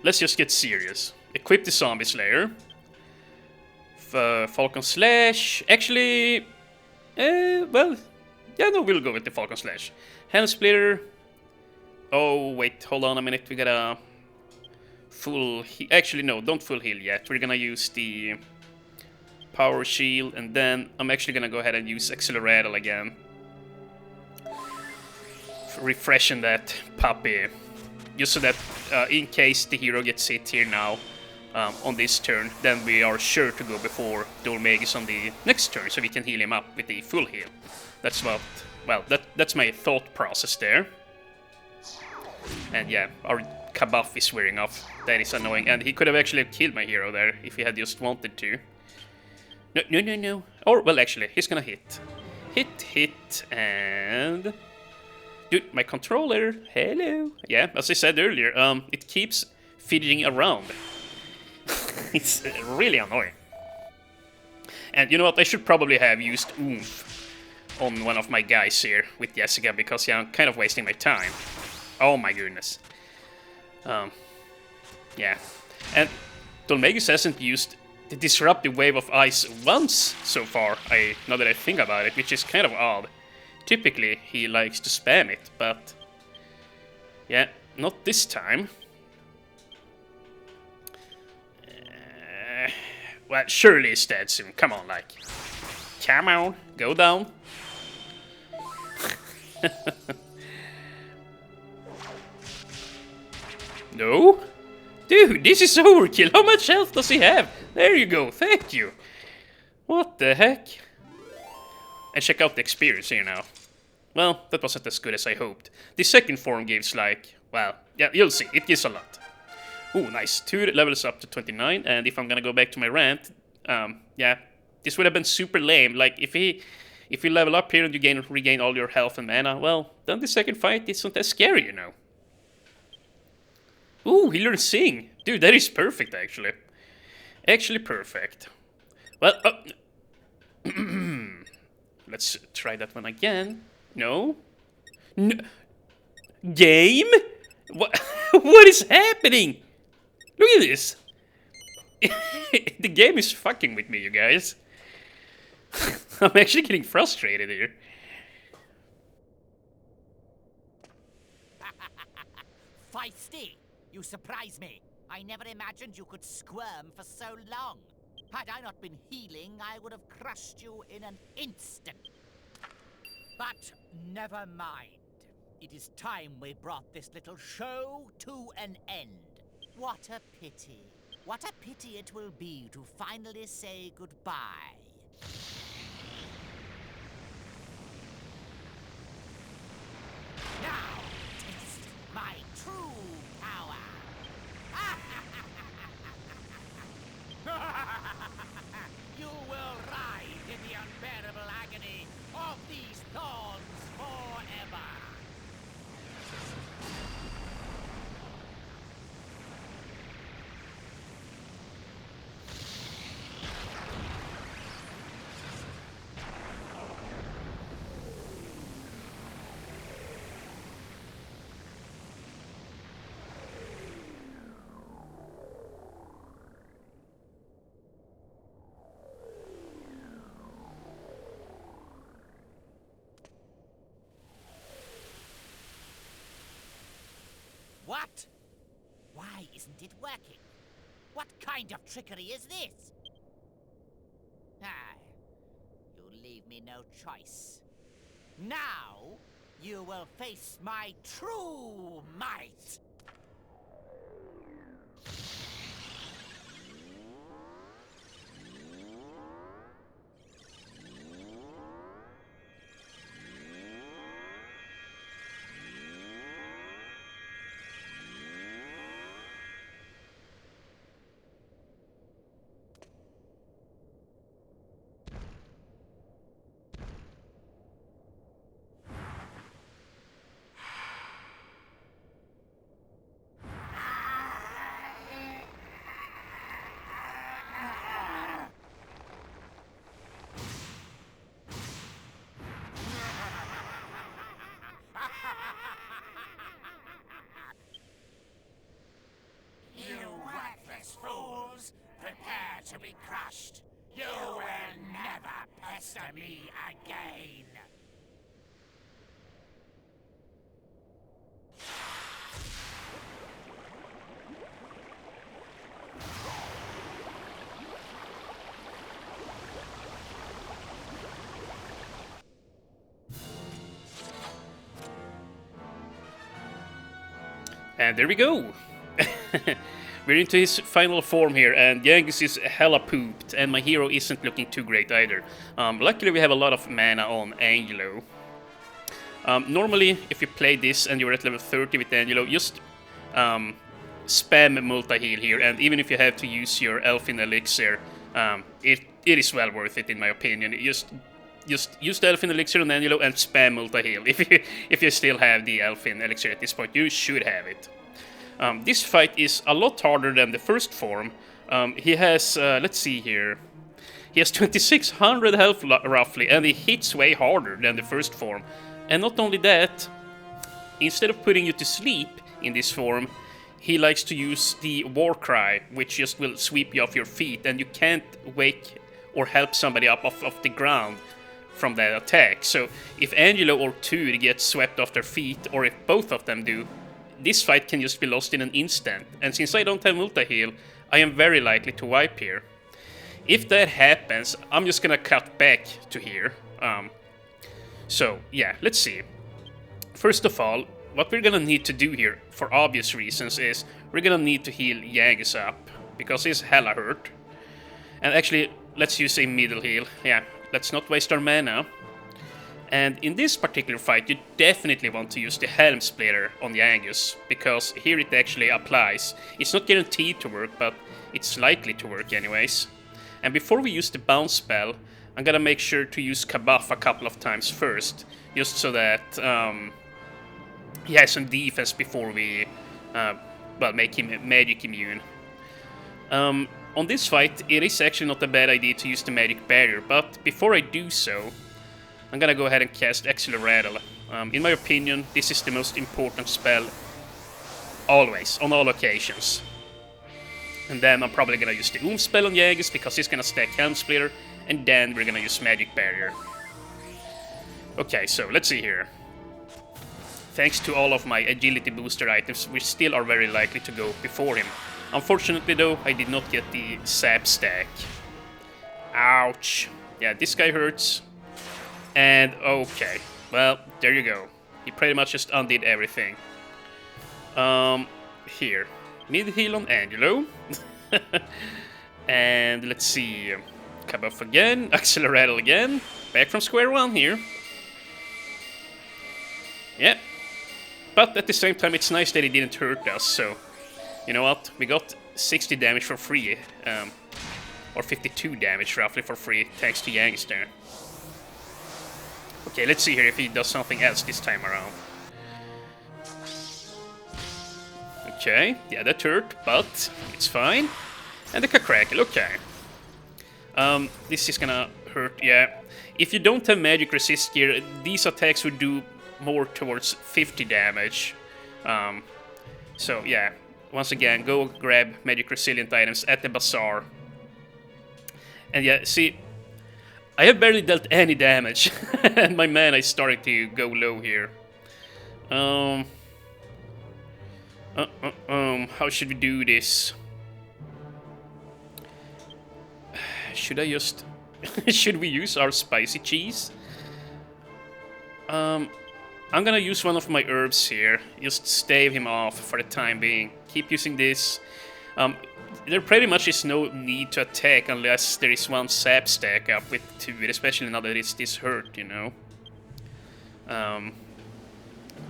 Let's just get serious. Equip the Zombie Slayer. Falcon Slash. Actually, well, yeah, no, we'll go with the Falcon Slash. Hand Splitter. Oh, wait, hold on a minute. We gotta full heal. Actually, no, don't full heal yet. We're gonna use the Power Shield, and then I'm actually gonna go ahead and use Accelerator again. Refreshing that puppy. Just so that in case the hero gets hit here now on this turn, then we are sure to go before Dolmagus on the next turn, so we can heal him up with the full heal. That's what, well, that's my thought process there. And yeah, our Kabuff is wearing off. That is annoying, and he could have actually killed my hero there if he had just wanted to. No. Or, well, actually, he's gonna hit. Hit, and... Dude, my controller, hello. Yeah, as I said earlier, it keeps fidgeting around. It's really annoying. And you know what, I should probably have used Oomph on one of my guys here with Jessica, because yeah, I'm kind of wasting my time. Oh my goodness. Yeah. And Dolmagus hasn't used the disruptive wave of ice once so far, now that I think about it, which is kind of odd. Typically, he likes to spam it, but yeah, not this time. Well, surely he's dead soon. Come on, like. Come on, go down. No? Dude, this is overkill. How much health does he have? There you go, thank you. What the heck? And check out the experience here now. Well, that wasn't as good as I hoped. The second form gives like, well, yeah, you'll see, it gives a lot. Ooh, nice, 2 levels up to 29, and if I'm gonna go back to my rant, yeah, this would have been super lame. Like, if you level up here and you regain all your health and mana, well, then the second fight isn't as scary, you know. Ooh, he learned Sing. Dude, that is perfect, actually. Actually perfect. Well, let's try that one again. No? Game? What? What is happening? Look at this. The game is fucking with me, you guys. I'm actually getting frustrated here. Feisty! You surprise me. I never imagined you could squirm for so long. Had I not been healing, I would have crushed you in an instant. But never mind. It is time we brought this little show to an end. What a pity. What a pity it will be to finally say goodbye. Now, taste my true power. You will writhe in the unbearable agony of these thorns forever. What? Why isn't it working? What kind of trickery is this? Ah, you leave me no choice. Now, you will face my true might! Fools, prepare to be crushed. You will never pester me again. And there we go. We're into his final form here, and Yangus is hella pooped, and my hero isn't looking too great either. Luckily we have a lot of mana on Angelo. Normally, if you play this and you're at level 30 with Angelo, just spam multi-heal here, and even if you have to use your Elfin Elixir, it is well worth it in my opinion. Just use the Elfin Elixir on Angelo and spam multi-heal. If you still have the Elfin Elixir at this point, you should have it. This fight is a lot harder than the first form. He has, let's see here, he has 2600 health roughly, and he hits way harder than the first form. And not only that, instead of putting you to sleep in this form, he likes to use the war cry, which just will sweep you off your feet, and you can't wake or help somebody up off the ground from that attack. So if Angelo or Tuur get swept off their feet, or if both of them do, this fight can just be lost in an instant. And since I don't have multi-heal, I am very likely to wipe here. If that happens, I'm just gonna cut back to here. So yeah, let's see. First of all, what we're gonna need to do here, for obvious reasons, is we're gonna need to heal Yangus up, because he's hella hurt. And actually, let's use a middle heal. Yeah, let's not waste our mana. And in this particular fight, you definitely want to use the Helm Splitter on Yangus, because here it actually applies. It's not guaranteed to work, but it's likely to work anyways. And before we use the bounce spell, I'm gonna make sure to use Kabuff a couple of times first, just so that he has some defense before we, well, make him magic immune. On this fight, it is actually not a bad idea to use the magic barrier, but before I do so, I'm gonna go ahead and cast Acceleratle. In my opinion, this is the most important spell always, on all occasions. And then I'm probably gonna use the Oomph spell on Yangus, because he's gonna stack Helm Splitter, and then we're gonna use Magic Barrier. Okay, so let's see here. Thanks to all of my agility booster items, we still are very likely to go before him. Unfortunately though, I did not get the Sap stack. Ouch. Yeah, this guy hurts. And okay, well, there you go. He pretty much just undid everything. Here. Mid-heal on Angelo. And let's see. Kabuff again. Acceleratle again. Back from square one here. Yeah. But at the same time, it's nice that he didn't hurt us, so... You know what? We got 60 damage for free. Or 52 damage, roughly, for free, thanks to Yangus there. Okay, let's see here if he does something else this time around. Okay, yeah, that hurt, but it's fine. And the Crackle, okay. This is gonna hurt, yeah. If you don't have magic resist gear, these attacks would do more towards 50 damage. So yeah, once again, go grab magic resilient items at the bazaar. And yeah, see, I have barely dealt any damage, and my mana is starting to go low here. How should we do this? Should I just... should we use our spicy cheese? I'm gonna use one of my herbs here. Just stave him off for the time being. Keep using this. There pretty much is no need to attack unless there is one sap stack up with two, especially now that it's this hurt, you know.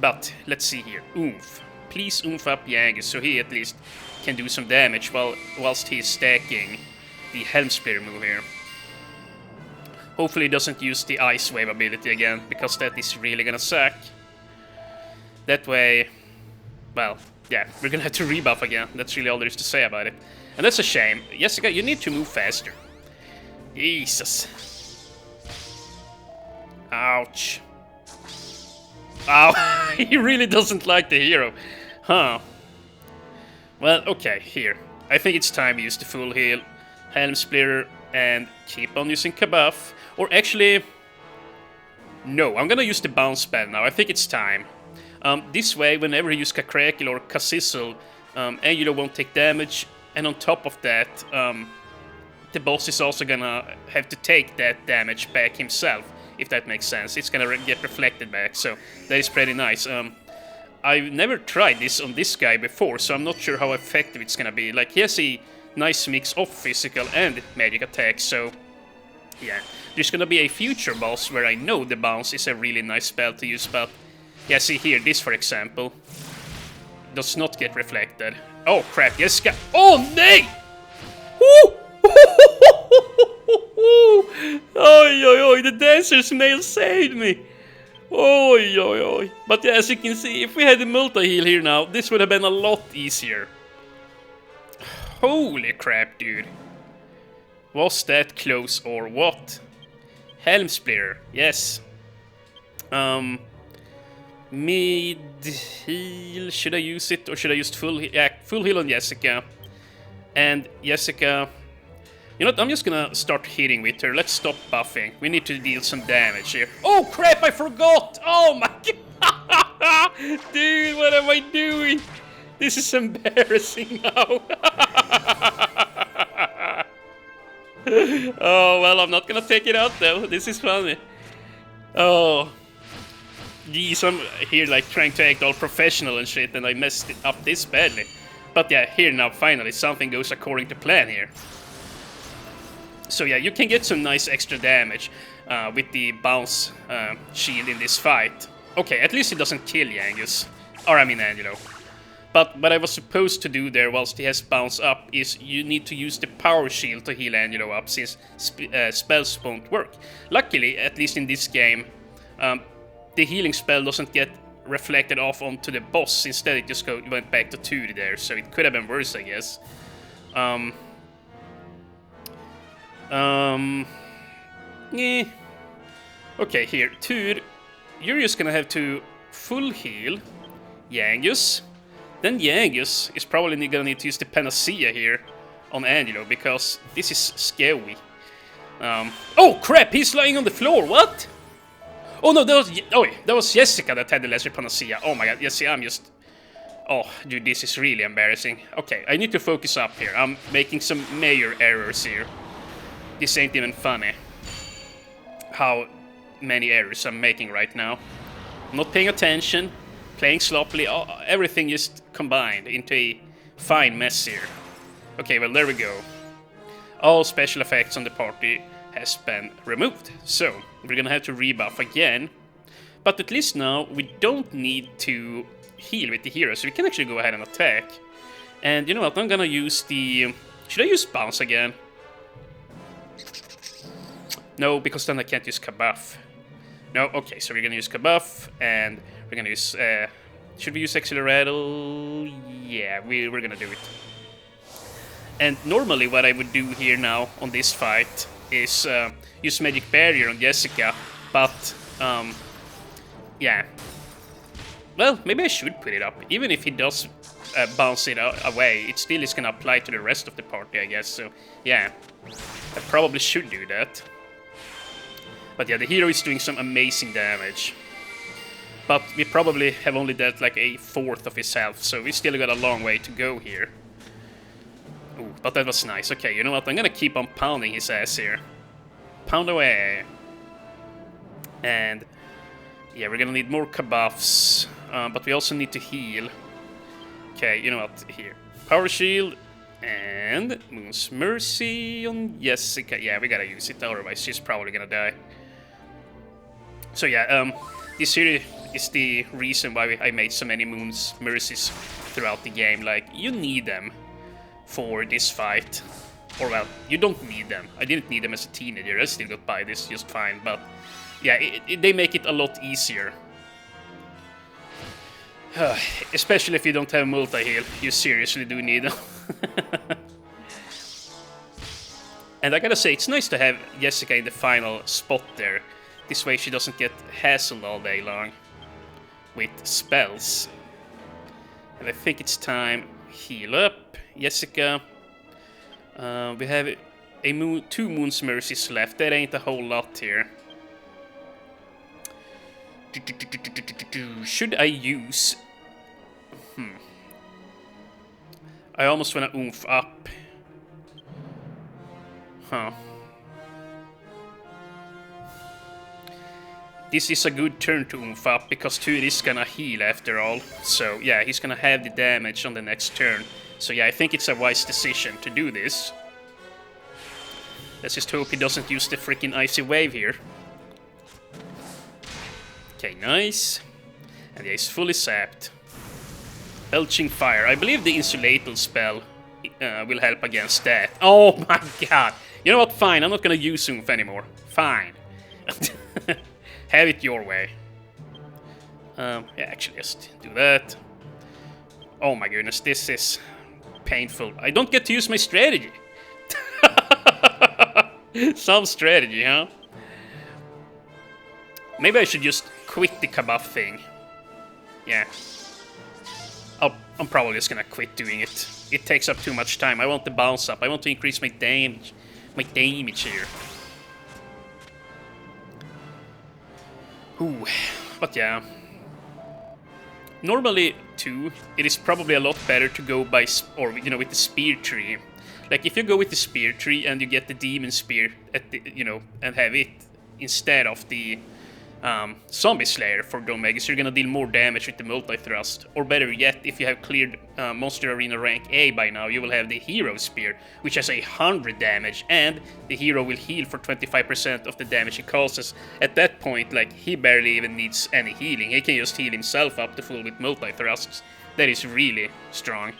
But let's see here. Oomph. Please oomph up Yangus so he at least can do some damage whilst he's stacking the Helm Splitter move here. Hopefully he doesn't use the Ice Wave ability again, because that is really gonna suck. That way, well, yeah, we're gonna have to rebuff again. That's really all there is to say about it. And that's a shame. Jessica, you need to move faster. Jesus. Ouch. Ow, he really doesn't like the hero. Huh. Well, okay, here. I think it's time to use the full heal, Helm Splitter, and keep on using Kabuff. Or actually... No, I'm gonna use the bounce spell now. I think it's time. This way, whenever you use Crackle or Sizzle, Angelo won't take damage, and on top of that, the boss is also gonna have to take that damage back himself, if that makes sense. It's gonna get reflected back, so that is pretty nice. I've never tried this on this guy before, so I'm not sure how effective it's gonna be. Like, he has a nice mix of physical and magic attacks, so yeah. There's gonna be a future boss where I know the bounce is a really nice spell to use, but yeah, see here, this for example does not get reflected. Oh crap, yes, oh nay! Woo! Oi, oi, oi, the dancer's mail saved me! Oi, oi, oi. But yeah, as you can see, if we had the multi-heal here now, this would have been a lot easier. Holy crap, dude. Was that close or what? Helm Splitter, yes. Mid-heal, should I use it or should I use full heal? Yeah, full heal on Jessica. And Jessica... You know what, I'm just gonna start hitting with her. Let's stop buffing. We need to deal some damage here. Oh crap, I forgot! Oh my god! Dude, what am I doing? This is embarrassing now. Oh, well, I'm not gonna take it out though. This is funny. Oh. Geez, I'm here like trying to act all professional and shit, and I messed it up this badly. But yeah, here now, finally, something goes according to plan here. So yeah, you can get some nice extra damage with the bounce shield in this fight. Okay, at least it doesn't kill Yangus. Or I mean Angelo. But what I was supposed to do there whilst he has bounce up is you need to use the power shield to heal Angelo up, since spells won't work. Luckily, at least in this game, the healing spell doesn't get reflected off onto the boss. Instead, it just went back to 2 there, so it could have been worse, I guess. Yeah. Okay, here, Tur, you're just gonna have to full heal Yangus. Then Yangus is probably gonna need to use the Panacea here on Angelo, because this is scary. Oh crap, he's lying on the floor, what? Oh no, that was Jessica that had the Lesser Panacea. Oh my god, Jessica, I'm just... Oh, dude, this is really embarrassing. Okay, I need to focus up here. I'm making some major errors here. This ain't even funny. How many errors I'm making right now. I'm not paying attention, playing sloppily, everything just combined into a fine mess here. Okay, well, there we go. All special effects on the party has been removed. So, we're gonna have to rebuff again. But at least now, we don't need to heal with the hero, so we can actually go ahead and attack. And you know what, I'm gonna use the... Should I use bounce again? No, because then I can't use Kabuff. No, okay, so we're gonna use Kabuff, and we're gonna use... should we use Acceleratle? Yeah, we're gonna do it. And normally what I would do here now on this fight is use Magic Barrier on Jessica, but yeah. Well, maybe I should put it up. Even if he does bounce it away, it still is gonna apply to the rest of the party, I guess. So yeah, I probably should do that. But yeah, the hero is doing some amazing damage. But we probably have only dealt like a fourth of his health, so we still got a long way to go here. Ooh, but that was nice. Okay, you know what? I'm gonna keep on pounding his ass here. Pound away. And yeah, we're gonna need more Kabuffs, but we also need to heal. Okay, you know what? Here. Power Shield and Moon's Mercy on Jessica. Yeah, we gotta use it, otherwise she's probably gonna die. So yeah, this here is the reason why I made so many Moon's Mercies throughout the game. Like, you need them for this fight. Or well, you don't need them. I didn't need them as a teenager, I still got by this just fine, but yeah, they make it a lot easier. Especially if you don't have multi-heal, you seriously do need them. And I gotta say, it's nice to have Jessica in the final spot there. This way she doesn't get hassled all day long with spells. And I think it's time heal up, Jessica. We have two Moon's Mercies left. That ain't a whole lot here. Should I use... I almost wanna oomph up. Huh. This is a good turn to oomph up, because Tur is gonna heal after all. So yeah, he's gonna have the damage on the next turn. So yeah, I think it's a wise decision to do this. Let's just hope he doesn't use the freaking Icy Wave here. Okay, nice. And yeah, he's fully sapped. Belching Fire. I believe the Insulatal spell will help against that. Oh my god. You know what? Fine, I'm not gonna use Oomph anymore. Fine. Have it your way. Yeah, actually, just do that. Oh my goodness, this is painful. I don't get to use my strategy. Some strategy, huh? Maybe I should just quit the Kabuff thing. Yeah. Oh, I'm probably just gonna quit doing it. It takes up too much time. I want the bounce up. I want to increase my damage. My damage here. Ooh, but yeah. Normally, too, it is probably a lot better to go by, with the spear tree. Like, if you go with the spear tree and you get the demon spear at the, and have it instead of the zombie slayer for the Omegas, you're gonna deal more damage with the multi-thrust. Or better yet, if you have cleared Monster Arena rank A by now, you will have the hero spear, which has 100 damage, and the hero will heal for 25% of the damage he causes. At that point, like, he barely even needs any healing. He can just heal himself up to full with multi-thrusts. That is really strong.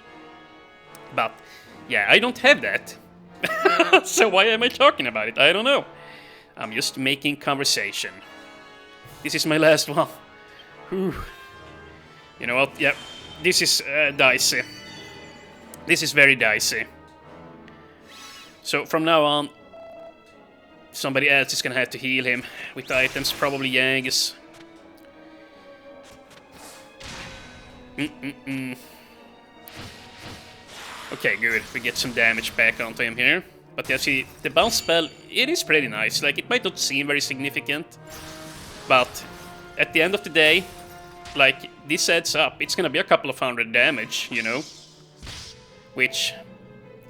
But yeah, I don't have that. So why am I talking about it? I don't know. I'm just making conversation. This is my last one. Whew. You know what? Yeah, this is dicey. This is very dicey. So from now on, somebody else is gonna have to heal him with items, probably Yangus. Okay, good. We get some damage back onto him here. But yeah, see, the bounce spell, it is pretty nice. Like, it might not seem very significant, but at the end of the day, like, this adds up. It's gonna be a couple of hundred damage, which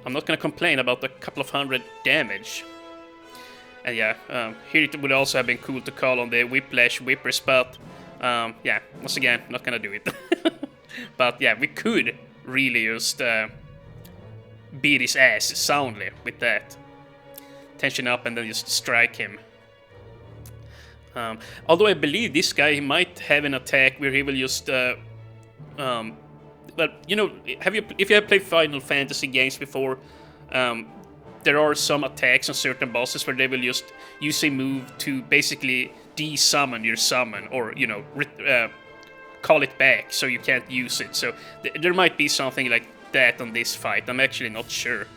I'm not gonna complain about a couple of hundred damage. And yeah, here it would also have been cool to call on the Whiplash Whippers, but yeah, once again, not gonna do it. But yeah, we could really just beat his ass soundly with that. Tension up and then just strike him. Although I believe this guy might have an attack where he will just well, if you have played Final Fantasy games before, there are some attacks on certain bosses where they will just use a move to basically de-summon your summon, or call it back so you can't use it. So there might be something like that on this fight. I'm actually not sure.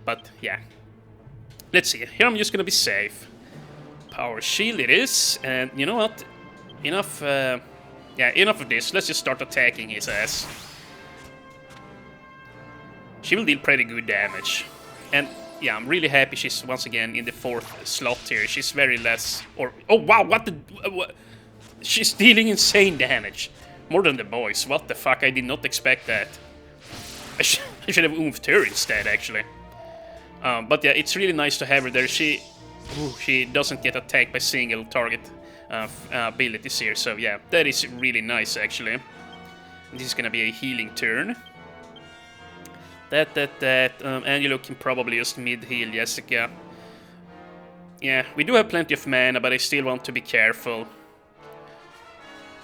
But yeah, let's see. Here I'm just gonna be safe. Power shield it is, and you know what? Enough. Yeah, enough of this. Let's just start attacking his ass. She will deal pretty good damage, and yeah, I'm really happy she's once again in the 4th slot here. She's very less, or oh wow, what the? What? She's dealing insane damage, more than the boys. What the fuck? I did not expect that. I should have oomphed her instead, actually. But yeah, it's really nice to have her there. She doesn't get attacked by single target abilities here, so yeah, that is really nice, actually. This is gonna be a healing turn. Angelo can probably just mid-heal Jessica. Yeah, we do have plenty of mana, but I still want to be careful.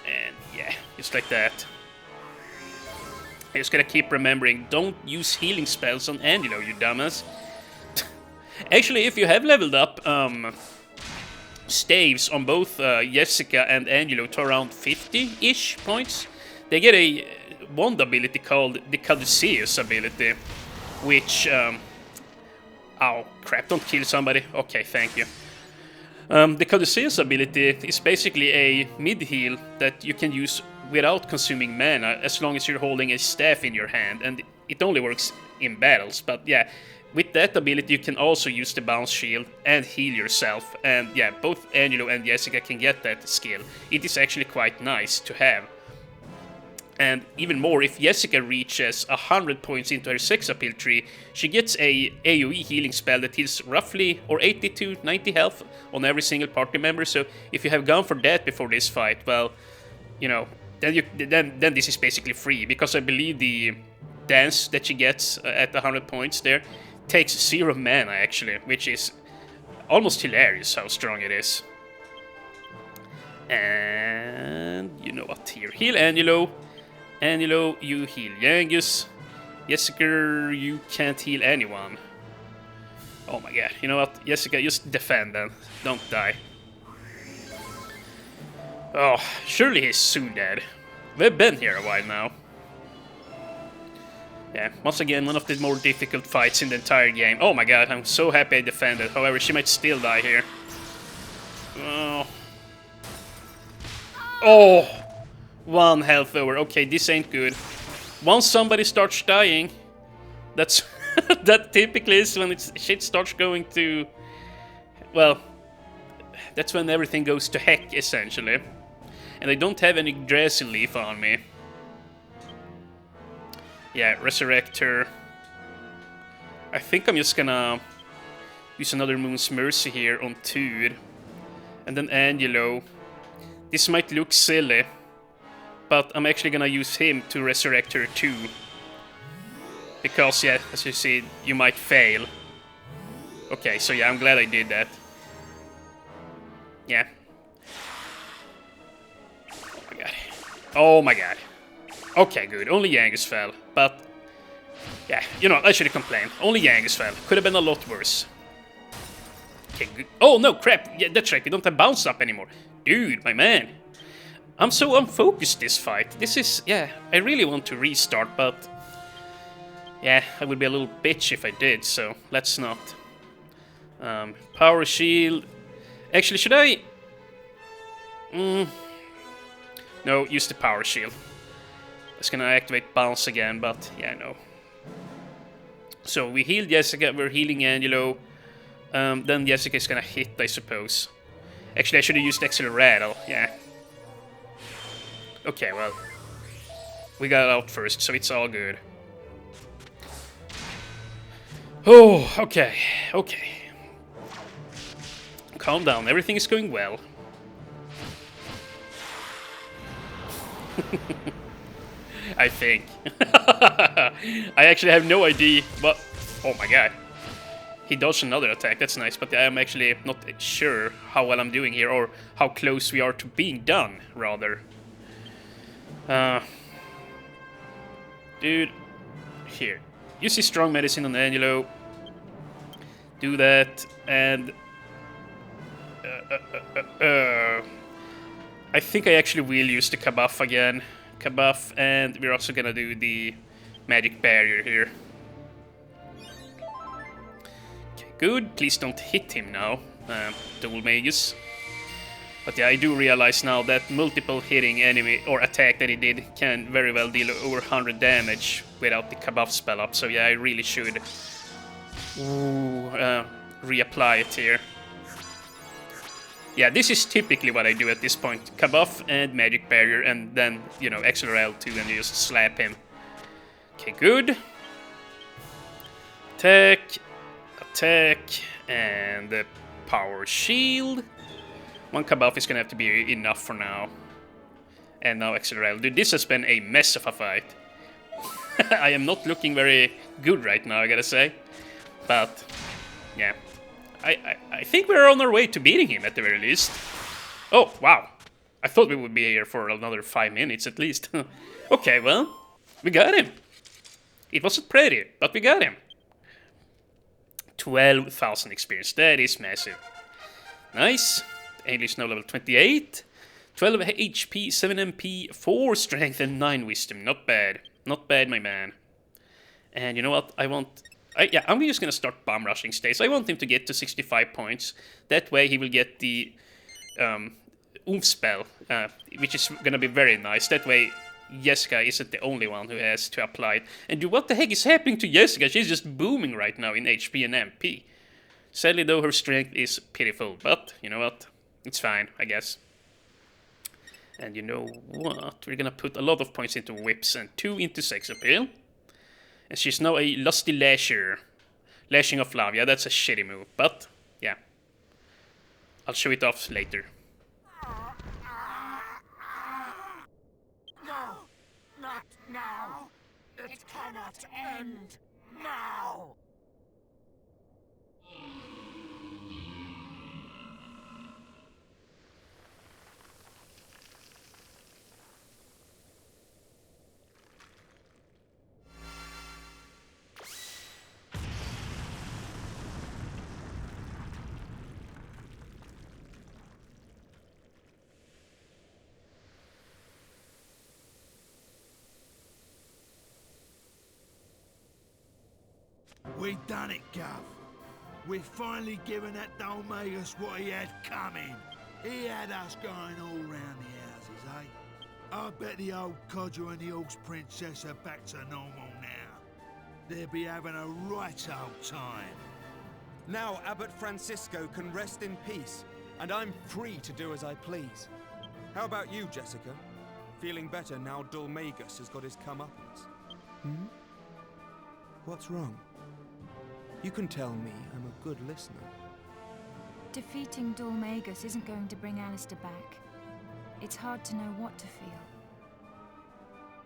And yeah, just like that. I just gotta keep remembering, don't use healing spells on Angelo, you dumbass. Actually, if you have leveled up staves on both Jessica and Angelo to around 50-ish points, they get a wand ability called the Caduceus ability, which... oh, crap, don't kill somebody. Okay, thank you. The Caduceus ability is basically a mid-heal that you can use without consuming mana, as long as you're holding a staff in your hand, and it only works in battles. But yeah, with that ability you can also use the bounce shield and heal yourself, and yeah, both Angelo and Jessica can get that skill. It is actually quite nice to have. And even more, if Jessica reaches 100 points into her sex appeal tree, she gets a AoE healing spell that heals roughly, or 80 to 90 health on every single party member. So if you have gone for that before this fight, well, then this is basically free, because I believe the dance that she gets at 100 points there takes 0 mana, actually, which is almost hilarious how strong it is. And you know what, here, heal Angelo. Angelo, you heal Yangus. Jessica, you can't heal anyone. Oh my god, you know what, Jessica, just defend then, don't die. Oh, surely he's soon dead. We've been here a while now. Yeah, once again, one of the more difficult fights in the entire game. Oh my god, I'm so happy I defended. However, she might still die here. Oh. Oh! 1 health over. Okay, this ain't good. once somebody starts dying, that's that typically is when shit starts going to, well, that's when everything goes to heck essentially. And I don't have any Dressy Leaf on me. Yeah, Resurrector. I think I'm just gonna use another Moon's Mercy here on Tur. And then Angelo. This might look silly, but I'm actually gonna use him to resurrect her too. Because, yeah, as you see, you might fail. Okay, so yeah, I'm glad I did that. Yeah. Oh my god. Oh my god. Okay, good. Only Yangus fell, but... yeah, you know, I should've complained. Only Yangus fell. Could have been a lot worse. Okay, good. Oh, no, crap. Yeah, that's right. We don't have bounce up anymore. Dude, my man. I'm so unfocused this fight. This is... yeah, I really want to restart, but... yeah, I would be a little bitch if I did, so let's not. Power Shield. Actually, should I... no, use the Power Shield. It's gonna activate Bounce again, but yeah, no. So we healed Jessica, we're healing Angelo. Then Jessica is gonna hit, I suppose. Actually, I should have used Rattle, yeah. Okay, well. We got it out first, so it's all good. Oh, okay, okay. Calm down, everything is going well. I think. I actually have no idea, but... oh my god. He dodged another attack, that's nice, but I am actually not sure how well I'm doing here, or how close we are to being done, rather. Dude, here. You see Strong Medicine on Angelo. Do that, and... I think I actually will use the Kabuff again. Kabuff, and we're also gonna do the Magic Barrier here. Okay, good. Please don't hit him now, Double Magus. But yeah, I do realize now that multiple hitting enemy or attack that he did can very well deal over 100 damage without the Kabuff spell up. So yeah, I really should reapply it here. Yeah, this is typically what I do at this point. Kabuff and Magic Barrier, and then, you know, XRL too, and you just slap him. Okay, good. Attack, attack, and the Power Shield. One Kabuff is gonna have to be enough for now. And now XRL. Dude, this has been a mess of a fight. I am not looking very good right now, I gotta say. But, yeah. I think we're on our way to beating him at the very least. Oh, wow. I thought we would be here for another 5 minutes at least. Okay, well, we got him. It wasn't pretty, but we got him. 12,000 experience. That is massive. Nice. English now level 28. 12 HP, 7 MP, 4 strength, and 9 wisdom. Not bad. Not bad, my man. And you know what? Yeah, I'm just gonna start bomb rushing stays. I want him to get to 65 points. That way he will get the Oomph spell, which is gonna be very nice. That way Jessica isn't the only one who has to apply it. And dude, what the heck is happening to Jessica? She's just booming right now in HP and MP. Sadly though, her strength is pitiful. But, you know what? It's fine, I guess. And you know what? We're gonna put a lot of points into whips and 2 into sex appeal. And she's now a Lusty Lasher. Lashing of Love. Yeah, that's a shitty move. But, yeah. I'll show it off later. No, not now. It cannot end now. We done it, Gov. We've finally given that Dalmagus what he had coming. He had us going all round the houses, eh? I bet the old codger and the horse princess are back to normal now. They'll be having a right old time. Now Abbot Francisco can rest in peace, and I'm free to do as I please. How about you, Jessica? Feeling better now Dulmagus has got his comeuppance? Hmm? What's wrong? You can tell me I'm a good listener. Defeating Dulmagus isn't going to bring Alistair back. It's hard to know what to feel.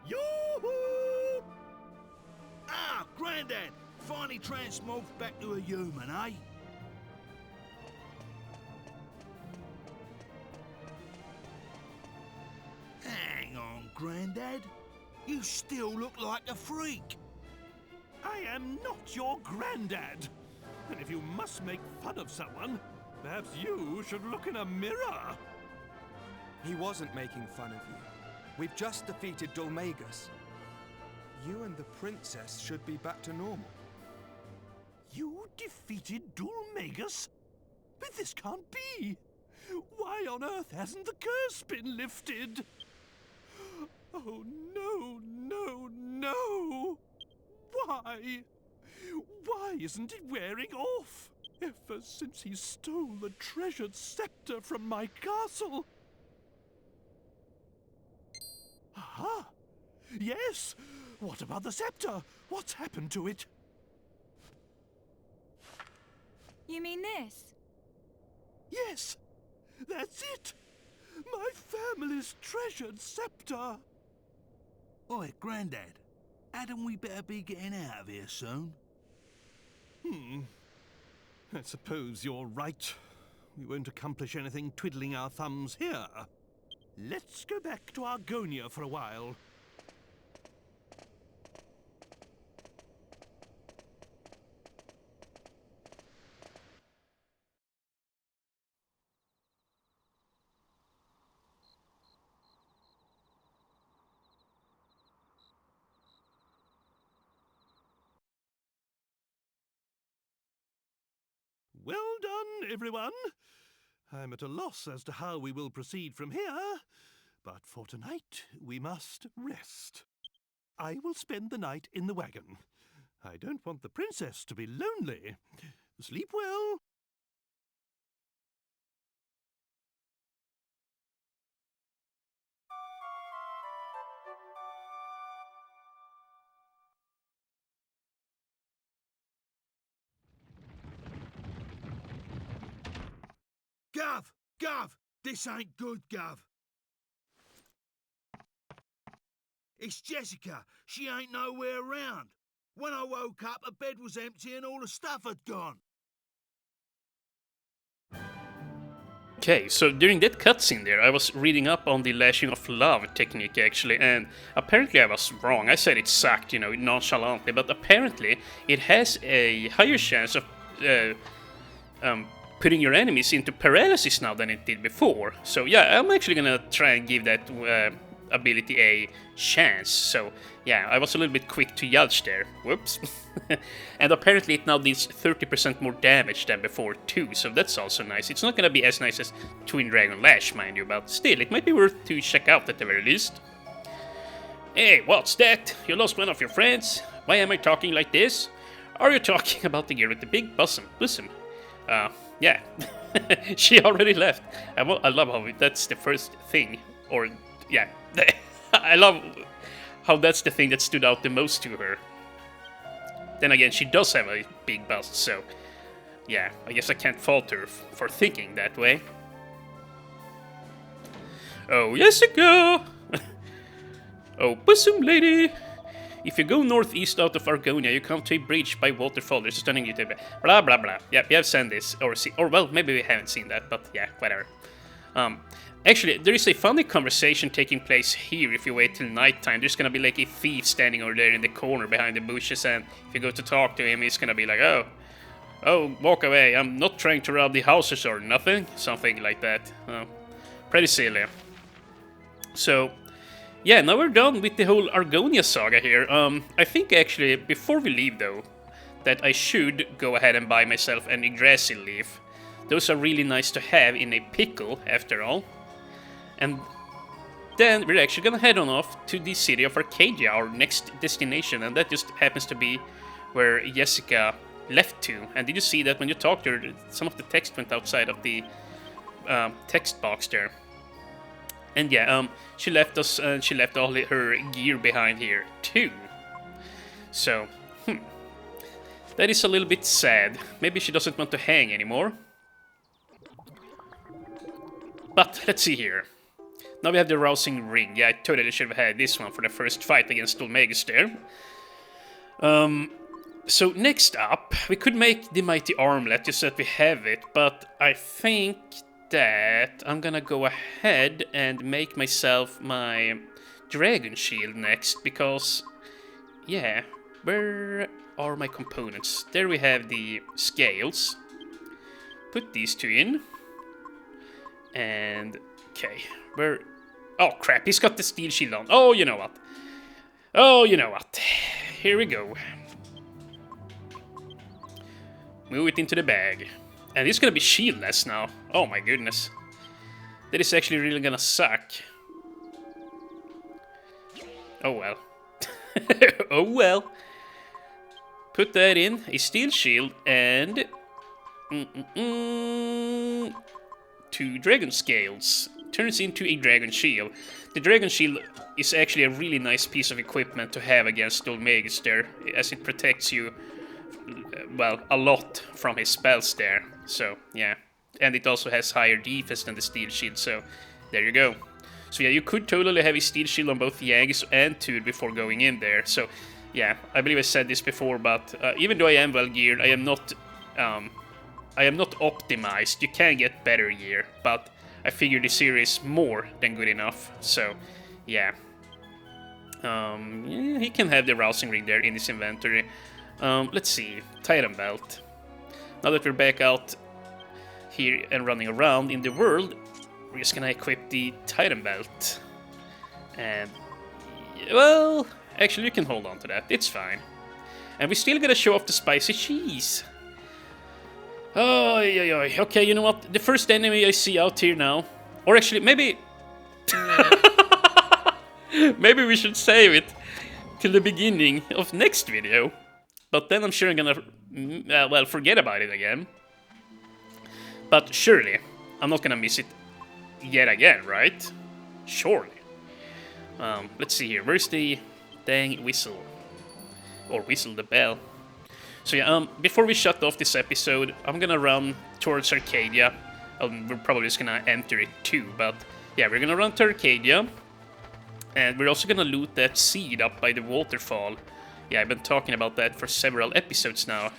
Yoo-hoo! Ah, Grandad! Finally transmorphed back to a human, eh? Hang on, Grandad. You still look like a freak. I am not your granddad. And if you must make fun of someone, perhaps you should look in a mirror. He wasn't making fun of you. We've just defeated Dulmagus. You and the princess should be back to normal. You defeated Dulmagus? But this can't be. Why on earth hasn't the curse been lifted? Oh, no, no, no! Why? Why isn't it wearing off? Ever since he stole the treasured scepter from my castle. Aha! Yes! What about the scepter? What's happened to it? You mean this? Yes! That's it! My family's treasured scepter! Oi, Grandad. Hadn't we better be getting out of here soon? I suppose you're right. We won't accomplish anything twiddling our thumbs here. Let's go back to Argonia for a while. Well done, everyone. I'm at a loss as to how we will proceed from here, but for tonight we must rest. I will spend the night in the wagon. I don't want the princess to be lonely. Sleep well. Gov! This ain't good, Gov. It's Jessica. She ain't nowhere around. When I woke up, her bed was empty and all the stuff had gone. Okay, so during that cutscene there, I was reading up on the Lashing of Love technique actually, and apparently I was wrong. I said it sucked, you know, nonchalantly, but apparently it has a higher chance of putting your enemies into paralysis now than it did before. So yeah, I'm actually gonna try and give that ability a chance. So yeah, I was a little bit quick to judge there. Whoops. And apparently it now deals 30% more damage than before too, so that's also nice. It's not gonna be as nice as Twin Dragon Lash, mind you, but still, it might be worth to check out at the very least. Hey, what's that? You lost one of your friends? Why am I talking like this? Are you talking about the girl with the big bosom? Yeah. She already left. I love how that's the first thing, or, yeah. I love how that's the thing that stood out the most to her. Then again, she does have a big bust, so yeah, I guess I can't fault her for thinking that way. Oh, Jessica! Oh, bosom lady! If you go northeast out of Argonia, you come to a bridge by waterfall. There's a stunning view. Blah blah blah. Yep, we have seen this, or well, maybe we haven't seen that, but yeah, whatever. Actually, there is a funny conversation taking place here. If you wait till nighttime, there's gonna be like a thief standing over there in the corner behind the bushes, and if you go to talk to him, he's gonna be like, "Oh, walk away. I'm not trying to rob the houses or nothing." Something like that. Pretty silly. So, yeah, now we're done with the whole Argonia saga here. I think actually, before we leave though, that I should go ahead and buy myself an Yggdrasil leaf. Those are really nice to have in a pickle, after all. And then we're actually gonna head on off to the city of Arcadia, our next destination, and that just happens to be where Jessica left to. And did you see that when you talked to her, some of the text went outside of the text box there? And yeah, she left us, and she left all her gear behind here too. So, that is a little bit sad. Maybe she doesn't want to hang anymore. But let's see here. Now we have the rousing ring. Yeah, I totally should have had this one for the first fight against Dolmagus there. So next up, we could make the mighty armlet just so that we have it, but I think that I'm gonna go ahead and make myself my dragon shield next, because, yeah, where are my components? There we have the scales. Put these two in. And, okay, where... Oh, crap, he's got the steel shield on. Oh, you know what? Oh, you know what? Here we go. Move it into the bag. And it's gonna be shieldless now. Oh my goodness. That is actually really gonna suck. Oh well. Oh well. Put that in. A steel shield and... 2 dragon scales. Turns into a dragon shield. The dragon shield is actually a really nice piece of equipment to have against Dolmagus there, as it protects you, well, a lot from his spells there. So, yeah. And it also has higher defense than the steel shield, so there you go. So yeah, you could totally have a steel shield on both Jagex and Tude before going in there. So, yeah, I believe I said this before, but even though I am well geared, I am not optimized. You can get better gear, but I figure the series is more than good enough. So, yeah. Yeah, he can have the rousing ring there in his inventory. Let's see, Titan belt. Now that we're back out here and running around in the world, we're just gonna equip the Titan belt. And, well, actually you can hold on to that, it's fine. And we still gotta show off the spicy cheese. Oh, okay, you know what? The first enemy I see out here now, or actually, maybe... maybe we should save it till the beginning of next video. But then I'm sure I'm gonna, well, forget about it again. But surely, I'm not gonna miss it yet again, right? Surely. Let's see here, where's the dang whistle? Or whistle the bell. So yeah, before we shut off this episode, I'm gonna run towards Arcadia. We're probably just gonna enter it too, but yeah, we're gonna run to Arcadia. And we're also gonna loot that seed up by the waterfall. Yeah, I've been talking about that for several episodes now.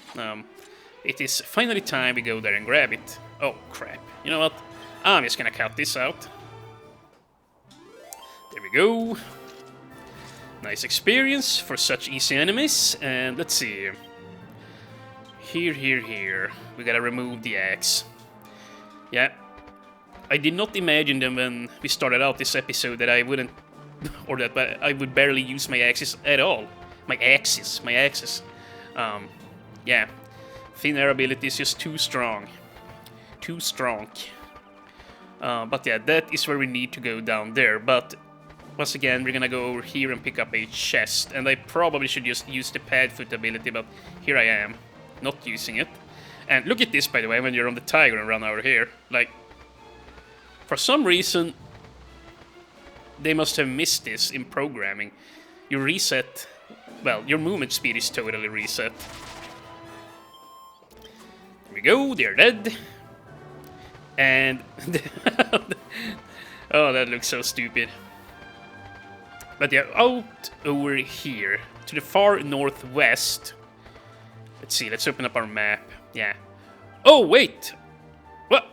It is finally time we go there and grab it. Oh, crap. You know what? I'm just gonna cut this out. There we go. Nice experience for such easy enemies. And let's see. Here. We gotta remove the axe. Yeah. I did not imagine them when we started out this episode that I wouldn't... or that I would barely use my axes at all. My axes. Yeah. Thin air ability is just too strong. Too strong. But yeah, that is where we need to go down there. But once again, we're gonna go over here and pick up a chest. And I probably should just use the Padfoot ability, but here I am. Not using it. And look at this, by the way, when you're on the tiger and run over here. Like, for some reason, they must have missed this in programming. You reset... Well, your movement speed is totally reset. There we go, they're dead. And... oh, that looks so stupid. But yeah, out over here, to the far northwest... Let's see, let's open up our map. Yeah. Oh, wait! What?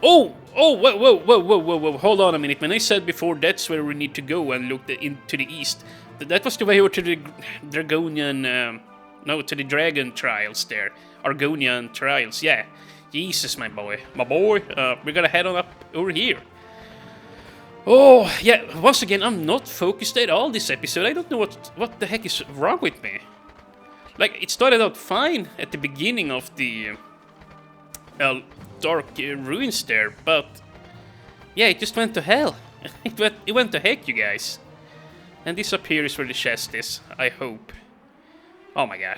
Oh, whoa, hold on a minute. When I said before that's where we need to go and look into the east, that was the way over to the Dragonian, no, to the Dragon Trials there. Argonian Trials, yeah. Jesus, my boy. We're gonna head on up over here. Oh, yeah, once again, I'm not focused at all this episode. I don't know what the heck is wrong with me. Like, it started out fine at the beginning of the Dark Ruins there, but yeah, it just went to hell. It went to heck, you guys. And this up here is where the chest is, I hope. Oh my god.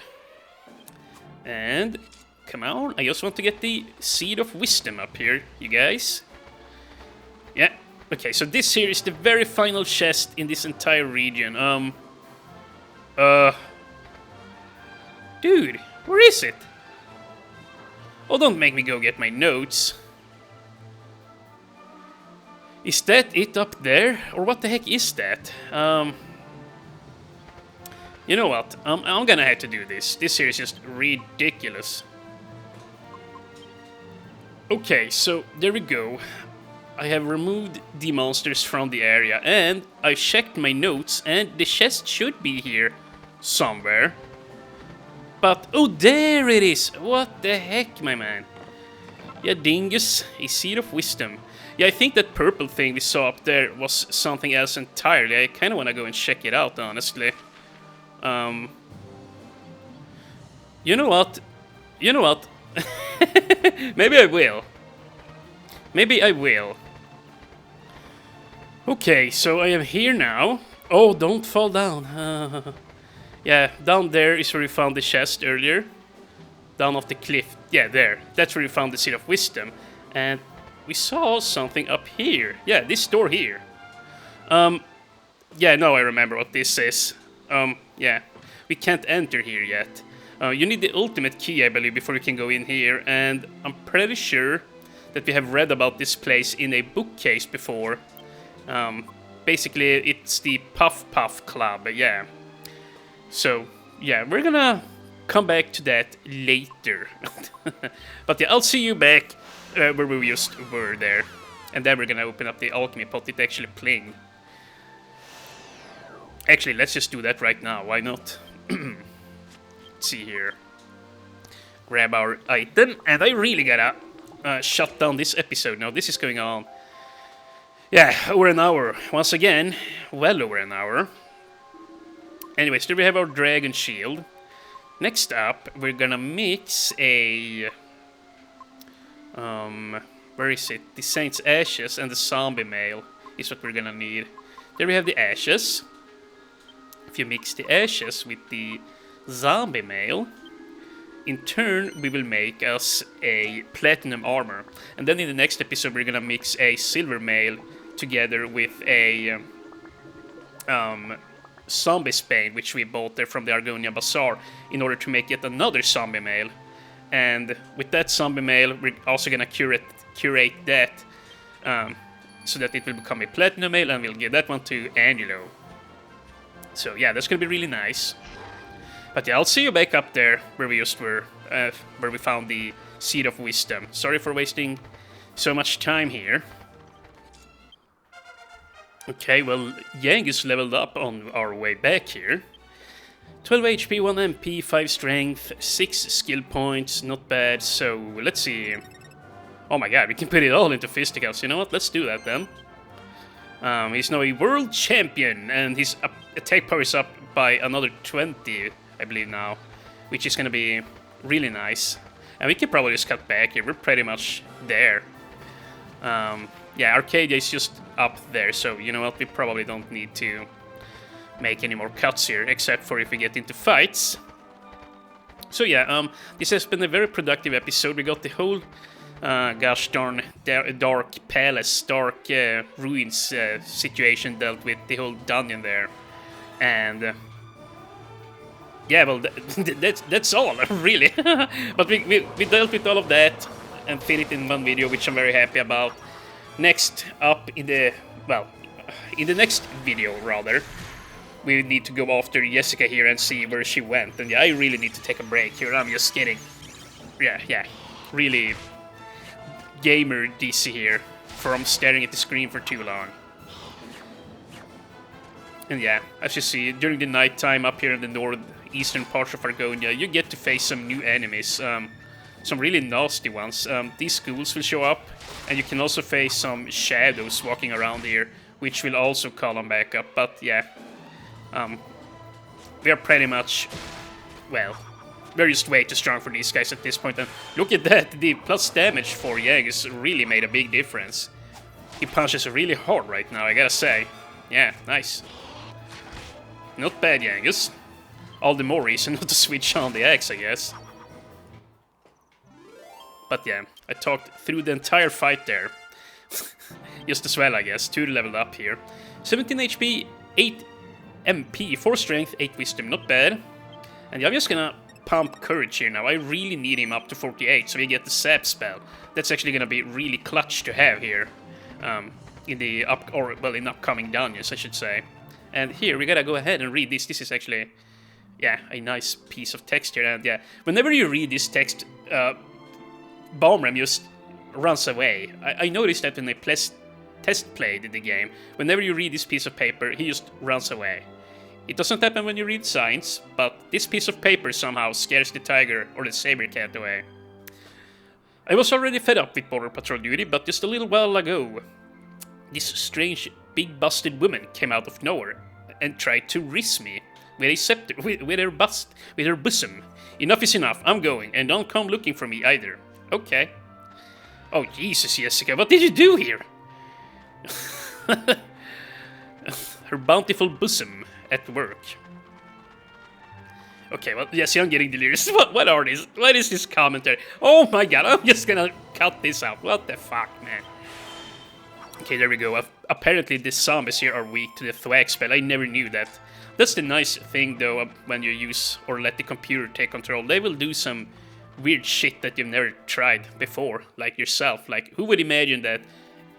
And, come on, I just want to get the Seed of Wisdom up here, you guys. Yeah, okay, so this here is the very final chest in this entire region. Dude, where is it? Oh, don't make me go get my notes. Is that it up there? Or what the heck is that? You know what? I'm gonna have to do this. This here is just ridiculous. Okay, so there we go. I have removed the monsters from the area, and I checked my notes, and the chest should be here somewhere. But, oh, there it is! What the heck, my man? Yeah, Dingus, a Seed of Wisdom. Yeah, I think that purple thing we saw up there was something else entirely. I kind of want to go and check it out, honestly. You know what? You know what? Maybe I will. Maybe I will. Okay, so I am here now. Oh, don't fall down. Yeah, down there is where we found the chest earlier. Down off the cliff. Yeah, there. That's where we found the Seed of Wisdom. And we saw something up here. Yeah, this door here. Yeah, now I remember what this is. Yeah. We can't enter here yet. You need the ultimate key, I believe, before you can go in here. And I'm pretty sure that we have read about this place in a bookcase before. Basically, it's the Puff Puff Club, yeah. So, yeah, we're gonna come back to that later. But yeah, I'll see you back where we just were there. And then we're gonna open up the alchemy pot. It's actually playing. Actually, let's just do that right now. Why not? Let's see here. Grab our item. And I really gotta shut down this episode now. This is going on. Yeah, over an hour. Once again, well over an hour. Anyways, there we have our dragon shield. Next up, we're gonna mix a... where is it? The Saint's Ashes and the Zombie Mail is what we're gonna need. There we have the Ashes. If you mix the Ashes with the Zombie Mail, in turn, we will make us a Platinum Armor. And then in the next episode, we're gonna mix a Silver Mail together with a... Zombie Spade, which we bought there from the Argonia Bazaar, in order to make yet another Zombie Mail. And with that Zombie Mail, we're also gonna curate that, so that it will become a Platinum Mail, and we'll give that one to Angelo. So yeah, that's gonna be really nice. But yeah, I'll see you back up there, where we just were, where we found the Seed of Wisdom. Sorry for wasting so much time here. Okay, well, Yang is leveled up on our way back here. 12 HP, 1 MP, 5 Strength, 6 skill points, not bad. So, let's see. Oh my god, we can put it all into Fisticals. You know what, let's do that then. He's now a World Champion, and his attack power is up by another 20, I believe now. Which is gonna be really nice. And we can probably just cut back here, we're pretty much there. Yeah, Arcadia is just up there, so you know what, we probably don't need to make any more cuts here, except for if we get into fights. So yeah, this has been a very productive episode. We got the whole, gosh darn, Dark Palace, Dark Ruins situation dealt with, the whole dungeon there. And, yeah, well, that's all, really. But we dealt with all of that and fit it in one video, which I'm very happy about. Next up in the, well, in the next video, rather, we need to go after Jessica here and see where she went. And yeah, I really need to take a break here. I'm just kidding. Yeah, really gamer DC here from staring at the screen for too long. And yeah, as you see, during the night time up here in the northeastern parts of Argonia, you get to face some new enemies. Some really nasty ones. These schools will show up, and you can also face some shadows walking around here, which will also call them back up. But yeah, we are pretty much, well, we're just way too strong for these guys at this point. And look at that, the plus damage for Yang has really made a big difference. He punches really hard right now, I gotta say. Yeah, nice. Not bad, Yangus. All the more reason not to switch on the axe, I guess. But yeah, I talked through the entire fight there. Just as well, I guess. 2 leveled up here. 17 HP, 8 MP, 4 strength, 8 wisdom, not bad. And I'm just gonna pump courage here now. I really need him up to 48 so we get the sap spell. That's actually gonna be really clutch to have here. In the in upcoming dungeons, I should say. And here we gotta go ahead and read this. This is actually, yeah, a nice piece of text here. And yeah, whenever you read this text, Balmram just runs away. I noticed that when I test played the game, whenever you read this piece of paper, he just runs away. It doesn't happen when you read signs, but this piece of paper somehow scares the tiger or the saber cat away. I was already fed up with border patrol duty, but just a little while ago, this strange, big busted woman came out of nowhere and tried to riz me with a scepter, with her bosom. Enough is enough, I'm going, and don't come looking for me either. Okay. Oh, Jesus, Jessica, what did you do here? Her bountiful bosom at work. Okay, well, yes, I'm getting delirious. What are these? What is this commentary? Oh my god, I'm just gonna cut this out. What the fuck, man? Okay, there we go. Apparently the zombies here are weak to the thwack spell. I never knew that. That's the nice thing, though, when you use or let the computer take control. They will do some weird shit that you've never tried before, like yourself. Like, who would imagine that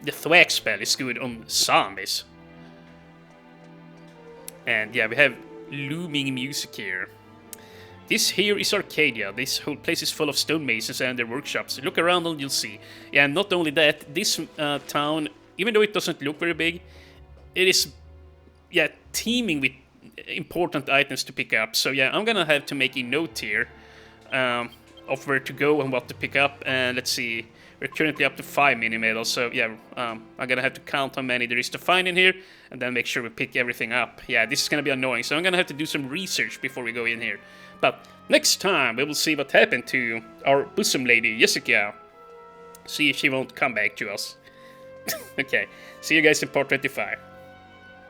the thwack spell is good on zombies? And yeah, we have looming music here. This here is Arcadia. This whole place is full of stonemasons and their workshops. Look around and you'll see. Yeah, and not only that, this town, even though it doesn't look very big, it is, yeah, teeming with important items to pick up. So yeah, I'm gonna have to make a note here of where to go and what to pick up. And let's see, we're currently up to 5 mini-medals. So yeah, I'm gonna have to count how many there is to find in here and then make sure we pick everything up. Yeah, this is gonna be annoying, so I'm gonna have to do some research before we go in here. But next time we will see what happened to our bosom lady, Jessica. See if she won't come back to us. Okay, see you guys in part 25.